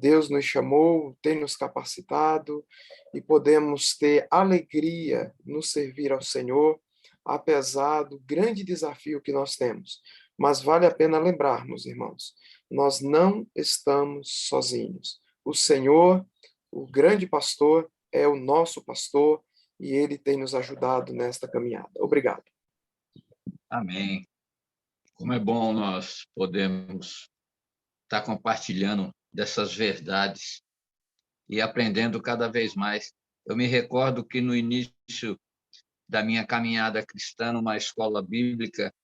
Deus nos chamou, tem nos capacitado e podemos ter alegria no servir ao Senhor, apesar do grande desafio que nós temos. Mas vale a pena lembrarmos, irmãos, nós não estamos sozinhos. O Senhor, o grande pastor, é o nosso pastor e ele tem nos ajudado nesta caminhada. Obrigado. Amém. Como é bom nós podermos estar compartilhando dessas verdades e aprendendo cada vez mais. Eu me recordo que no início da minha caminhada cristã numa escola bíblica,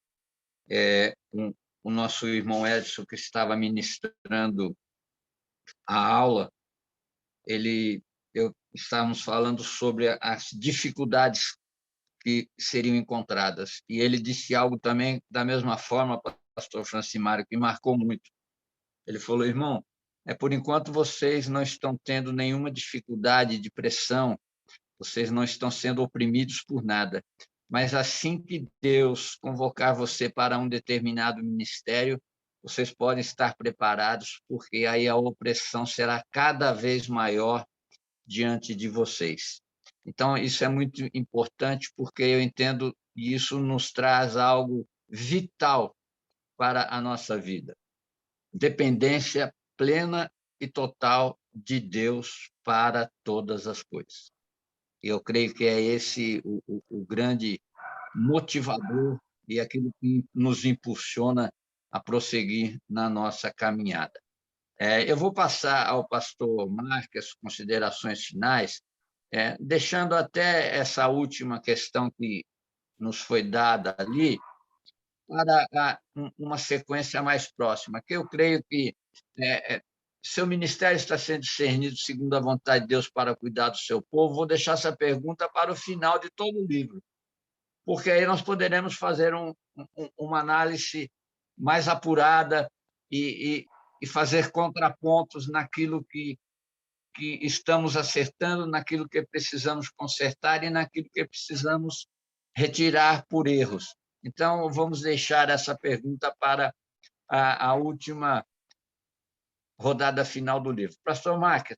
o nosso irmão Edson, que estava ministrando a aula, estávamos falando sobre as dificuldades que seriam encontradas. E ele disse algo também da mesma forma, pastor Francimário, que marcou muito. Ele falou: irmão, por enquanto vocês não estão tendo nenhuma dificuldade de pressão, vocês não estão sendo oprimidos por nada. Mas assim que Deus convocar você para um determinado ministério, vocês podem estar preparados, porque aí a opressão será cada vez maior diante de vocês. Então, isso é muito importante, porque eu entendo que isso nos traz algo vital para a nossa vida. Dependência plena e total de Deus para todas as coisas. Eu creio que é esse o grande motivador e aquilo que nos impulsiona a prosseguir na nossa caminhada. Eu vou passar ao pastor Marcos as considerações finais, deixando até essa última questão que nos foi dada ali para uma sequência mais próxima, que eu creio que seu ministério está sendo discernido segundo a vontade de Deus para cuidar do seu povo. Vou deixar essa pergunta para o final de todo o livro, porque aí nós poderemos fazer uma análise mais apurada e fazer contrapontos naquilo que estamos acertando, naquilo que precisamos consertar e naquilo que precisamos retirar por erros. Então, vamos deixar essa pergunta para a última rodada final do livro. Pastor Marcos,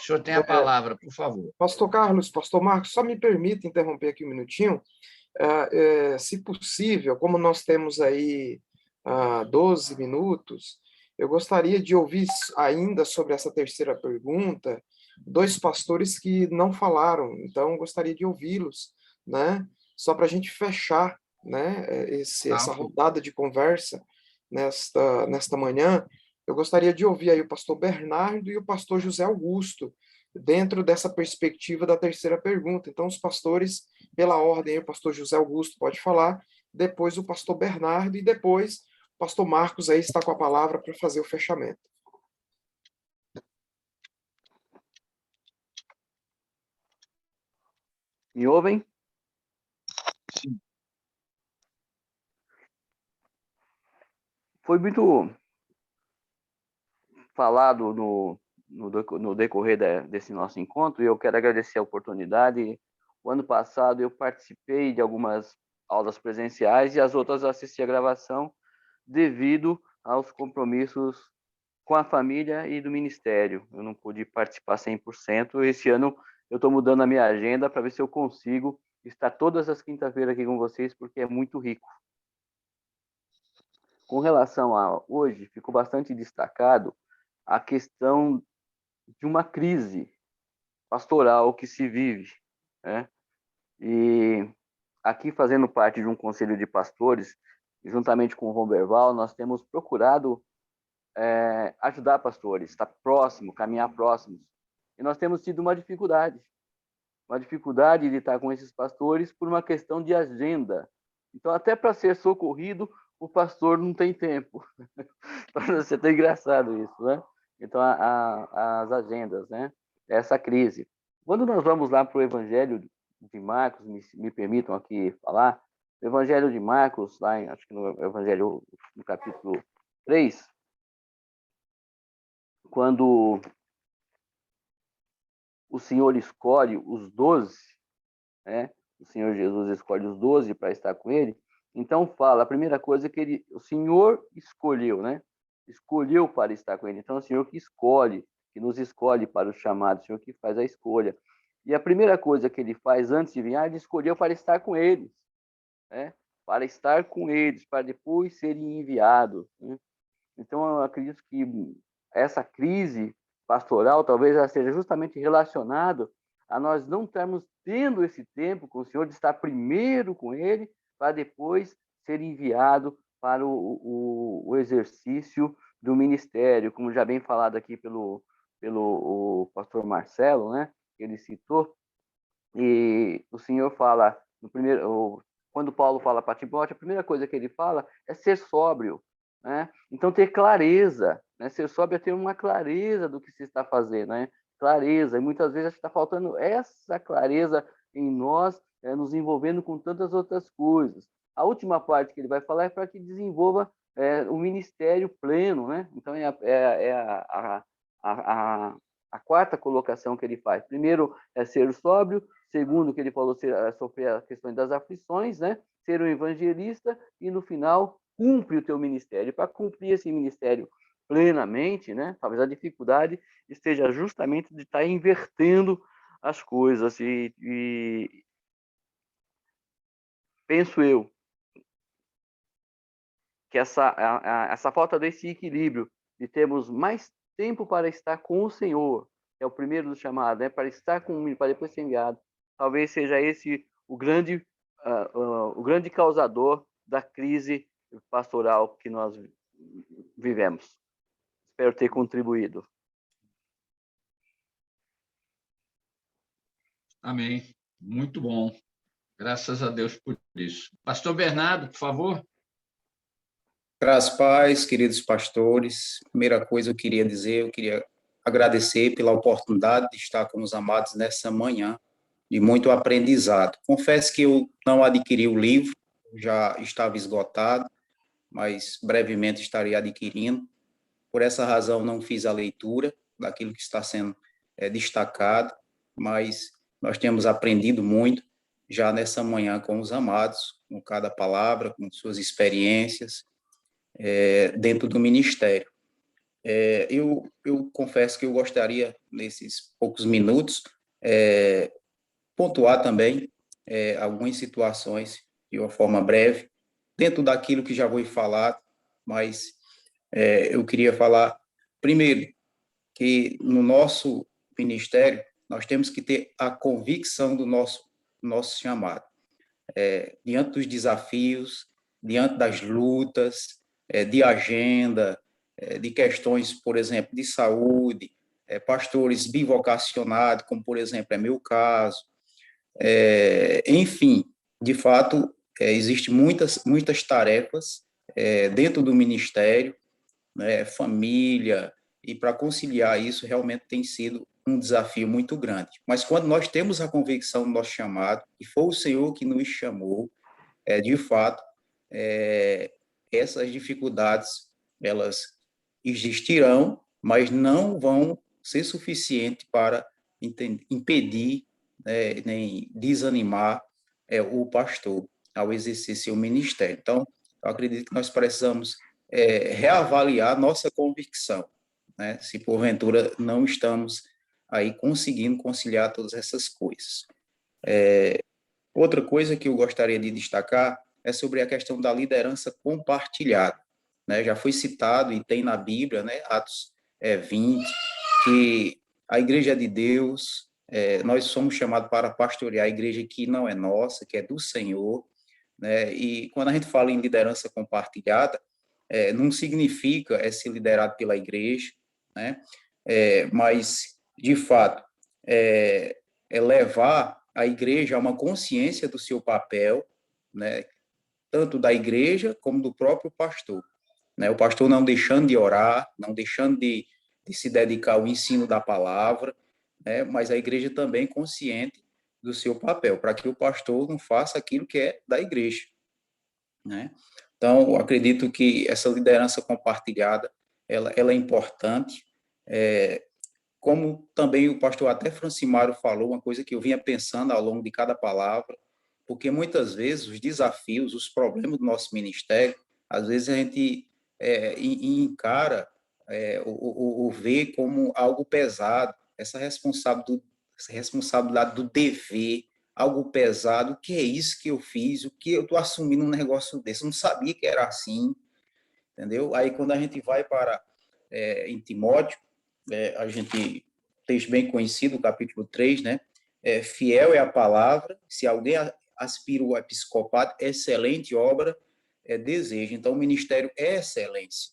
o senhor tem a palavra, por favor. Pastor Carlos, pastor Marcos, só me permita interromper aqui um minutinho. Se possível, como nós temos aí 12 minutos, eu gostaria de ouvir ainda sobre essa terceira pergunta, dois pastores que não falaram, então gostaria de ouvi-los, né? Só para a gente fechar, né, essa rodada de conversa nesta manhã. Eu gostaria de ouvir aí o pastor Bernardo e o pastor José Augusto, dentro dessa perspectiva da terceira pergunta. Então, os pastores, pela ordem, aí, o pastor José Augusto pode falar, depois o pastor Bernardo e depois o pastor Marcos aí está com a palavra para fazer o fechamento. Me ouvem? Sim. Foi muito falado no decorrer desse nosso encontro, e eu quero agradecer a oportunidade. O ano passado eu participei de algumas aulas presenciais e as outras assisti a gravação devido aos compromissos com a família e do ministério. Eu não pude participar 100%. Esse ano eu estou mudando a minha agenda para ver se eu consigo estar todas as quintas-feiras aqui com vocês, porque é muito rico. Com relação a hoje, ficou bastante destacado a questão de uma crise pastoral que se vive né? E aqui, fazendo parte de um conselho de pastores, juntamente com o Roberval, nós temos procurado ajudar pastores, estar próximo, caminhar próximos. E nós temos tido uma dificuldade de estar com esses pastores por uma questão de agenda. Então, até para ser socorrido, o pastor não tem tempo. Você tá engraçado isso, né? Então, as agendas, né? Essa crise. Quando nós vamos lá para o Evangelho de Marcos, me permitam aqui falar, o Evangelho de Marcos, lá acho que no Evangelho, no capítulo 3, quando o Senhor escolhe os 12, né? O Senhor Jesus escolhe os 12 para estar com ele. Então fala, a primeira coisa é que o Senhor escolheu, né? Escolheu para estar com ele. Então é o Senhor que escolhe, que nos escolhe para o chamado, o Senhor que faz a escolha. E a primeira coisa que ele faz antes de vir, ele escolheu para estar com eles, né? Para estar com eles, para depois serem enviados, né? Então eu acredito que essa crise pastoral talvez ela seja justamente relacionada a nós não estarmos tendo esse tempo com o Senhor, de estar primeiro com ele, para depois ser enviado para o exercício do ministério, como já bem falado aqui pelo o pastor Marcelo, né? Ele citou, e o Senhor fala, quando Paulo fala para Timóteo, a primeira coisa que ele fala é ser sóbrio, né? Então, ter clareza, né? Ser sóbrio é ter uma clareza do que se está fazendo, né? Clareza, e muitas vezes está faltando essa clareza em nós, nos envolvendo com tantas outras coisas. A última parte que ele vai falar é para que desenvolva o ministério pleno, né? Então, a quarta colocação que ele faz. Primeiro é ser sóbrio, segundo que ele falou, sofrer as questões das aflições, né? Ser um evangelista e, no final, cumpre o teu ministério. Para cumprir esse ministério plenamente, né? Talvez a dificuldade esteja justamente de estar invertendo as coisas e penso eu que essa falta desse equilíbrio de termos mais tempo para estar com o Senhor, é o primeiro do chamado, né? Para estar com para depois ser enviado, talvez seja esse o grande causador da crise pastoral que nós vivemos. Espero ter contribuído. Amém. Muito bom. Graças a Deus por isso. Pastor Bernardo, por favor. Graças a paz, queridos pastores. Primeira coisa eu queria agradecer pela oportunidade de estar com os amados nessa manhã, de muito aprendizado. Confesso que eu não adquiri o livro, já estava esgotado, mas brevemente estarei adquirindo. Por essa razão, não fiz a leitura daquilo que está sendo destacado, mas nós temos aprendido muito já nessa manhã com os amados, com cada palavra, com suas experiências, dentro do ministério. Eu confesso que eu gostaria, nesses poucos minutos, pontuar também algumas situações de uma forma breve, dentro daquilo que já foi falado, mas eu queria falar, primeiro, que no nosso ministério, nós temos que ter a convicção do nosso chamado. Diante dos desafios, diante das lutas, de agenda, de questões, por exemplo, de saúde, pastores bivocacionados, como, por exemplo, é meu caso. Enfim, de fato, existem muitas tarefas dentro do ministério, né, família, e para conciliar isso realmente tem sido um desafio muito grande. Mas quando nós temos a convicção do nosso chamado, e foi o Senhor que nos chamou, de fato, essas dificuldades, elas existirão, mas não vão ser suficientes para impedir, nem desanimar o pastor ao exercer seu ministério. Então, eu acredito que nós precisamos reavaliar nossa convicção, né? Se porventura não estamos aí conseguindo conciliar todas essas coisas. Outra coisa que eu gostaria de destacar é sobre a questão da liderança compartilhada, né? Já foi citado e tem na Bíblia, né, Atos 20, que a Igreja de Deus nós somos chamados para pastorear a igreja que não é nossa, que é do Senhor, né? E quando a gente fala em liderança compartilhada, não significa ser liderado pela igreja, né? Mas, de fato, levar a igreja a uma consciência do seu papel, né? Tanto da igreja como do próprio pastor, né? O pastor não deixando de orar, não deixando de se dedicar ao ensino da palavra, né? Mas a igreja também consciente do seu papel, para que o pastor não faça aquilo que é da igreja, né? Então, eu acredito que essa liderança compartilhada, ela é importante, como também o pastor até Francimário falou, uma coisa que eu vinha pensando ao longo de cada palavra, porque muitas vezes os desafios, os problemas do nosso ministério, às vezes a gente encara ou vê como algo pesado, essa responsabilidade do dever, algo pesado, o que é isso que eu fiz, o que eu estou assumindo um negócio desse, eu não sabia que era assim, entendeu? Aí quando a gente vai para em Timóteo, a gente texto bem conhecido, o capítulo 3, né? Fiel é a palavra, se alguém aspira ao episcopado, excelente obra deseja. Então, o ministério é excelência,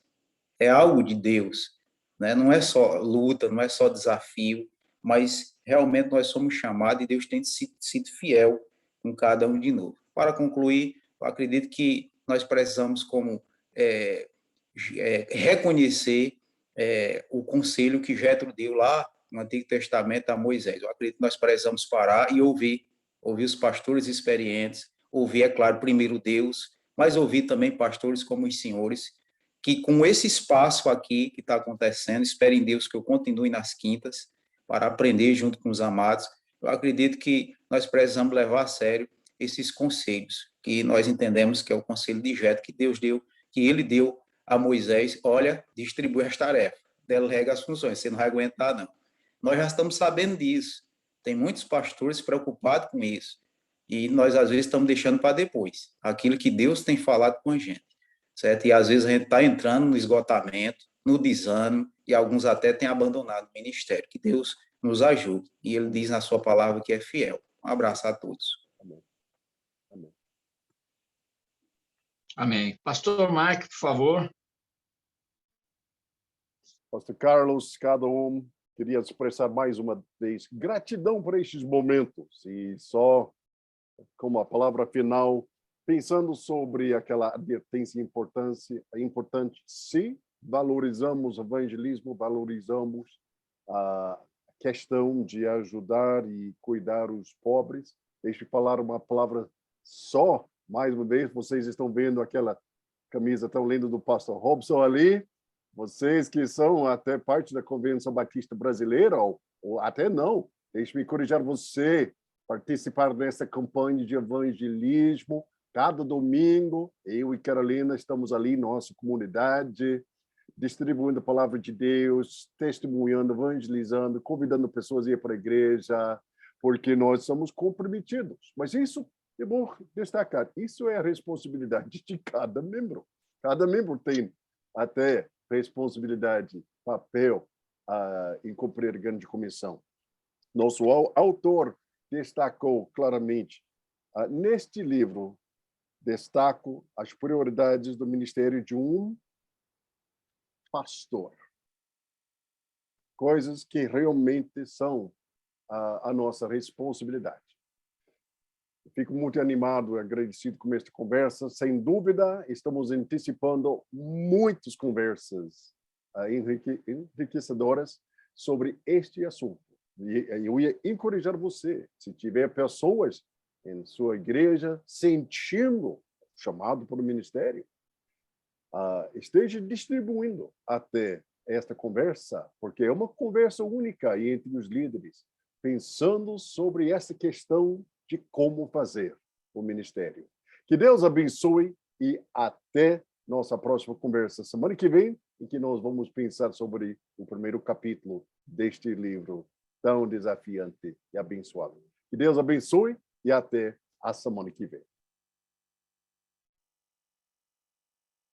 é algo de Deus, né? Não é só luta, não é só desafio, mas realmente nós somos chamados e Deus tem sido fiel com cada um de nós. Para concluir, eu acredito que nós precisamos como reconhecer o conselho que Jetro deu lá no Antigo Testamento a Moisés. Eu acredito que nós precisamos parar e ouvir os pastores experientes, ouvir, é claro, primeiro Deus, mas ouvir também pastores como os senhores, que com esse espaço aqui que está acontecendo, espero em Deus que eu continue nas quintas para aprender junto com os amados. Eu acredito que nós precisamos levar a sério esses conselhos, que nós entendemos que é o conselho de Jetro que Deus deu, que ele deu a Moisés: olha, distribui as tarefas, delega as funções, você não vai aguentar, não. Nós já estamos sabendo disso. Tem muitos pastores preocupados com isso. E nós, às vezes, estamos deixando para depois aquilo que Deus tem falado com a gente, certo? E, às vezes, a gente está entrando no esgotamento, no desânimo, e alguns até têm abandonado o ministério. Que Deus nos ajude. E Ele diz na sua palavra que é fiel. Um abraço a todos. Amém. Amém. Amém. Pastor Mike, por favor. Pastor Carlos, cada um queria expressar mais uma vez gratidão por estes momentos e só como a palavra final, pensando sobre aquela advertência importante, se valorizamos o evangelismo, valorizamos a questão de ajudar e cuidar os pobres. Deixe eu falar uma palavra só, mais uma vez, vocês estão vendo aquela camisa tão linda do pastor Robson ali, vocês que são até parte da Convenção Batista Brasileira, ou até não, deixe-me corrigir você, participar dessa campanha de evangelismo. Cada domingo, eu e Carolina estamos ali, nossa comunidade, distribuindo a palavra de Deus, testemunhando, evangelizando, convidando pessoas a ir para a igreja, porque nós somos comprometidos. Mas isso, é bom destacar, isso é a responsabilidade de cada membro. Cada membro tem até responsabilidade, papel em cumprir a grande comissão. Nosso autor destacou claramente, neste livro, destaco as prioridades do ministério de um pastor. Coisas que realmente são a nossa responsabilidade. Fico muito animado e agradecido com esta conversa. Sem dúvida, estamos antecipando muitas conversas enriquecedoras sobre este assunto. E eu ia encorajar você, se tiver pessoas em sua igreja sentindo chamado para o ministério, esteja distribuindo até esta conversa, porque é uma conversa única entre os líderes, pensando sobre essa questão de como fazer o ministério. Que Deus abençoe e até nossa próxima conversa semana que vem, em que nós vamos pensar sobre o primeiro capítulo deste livro tão desafiante e abençoado. Que Deus abençoe e até a semana que vem.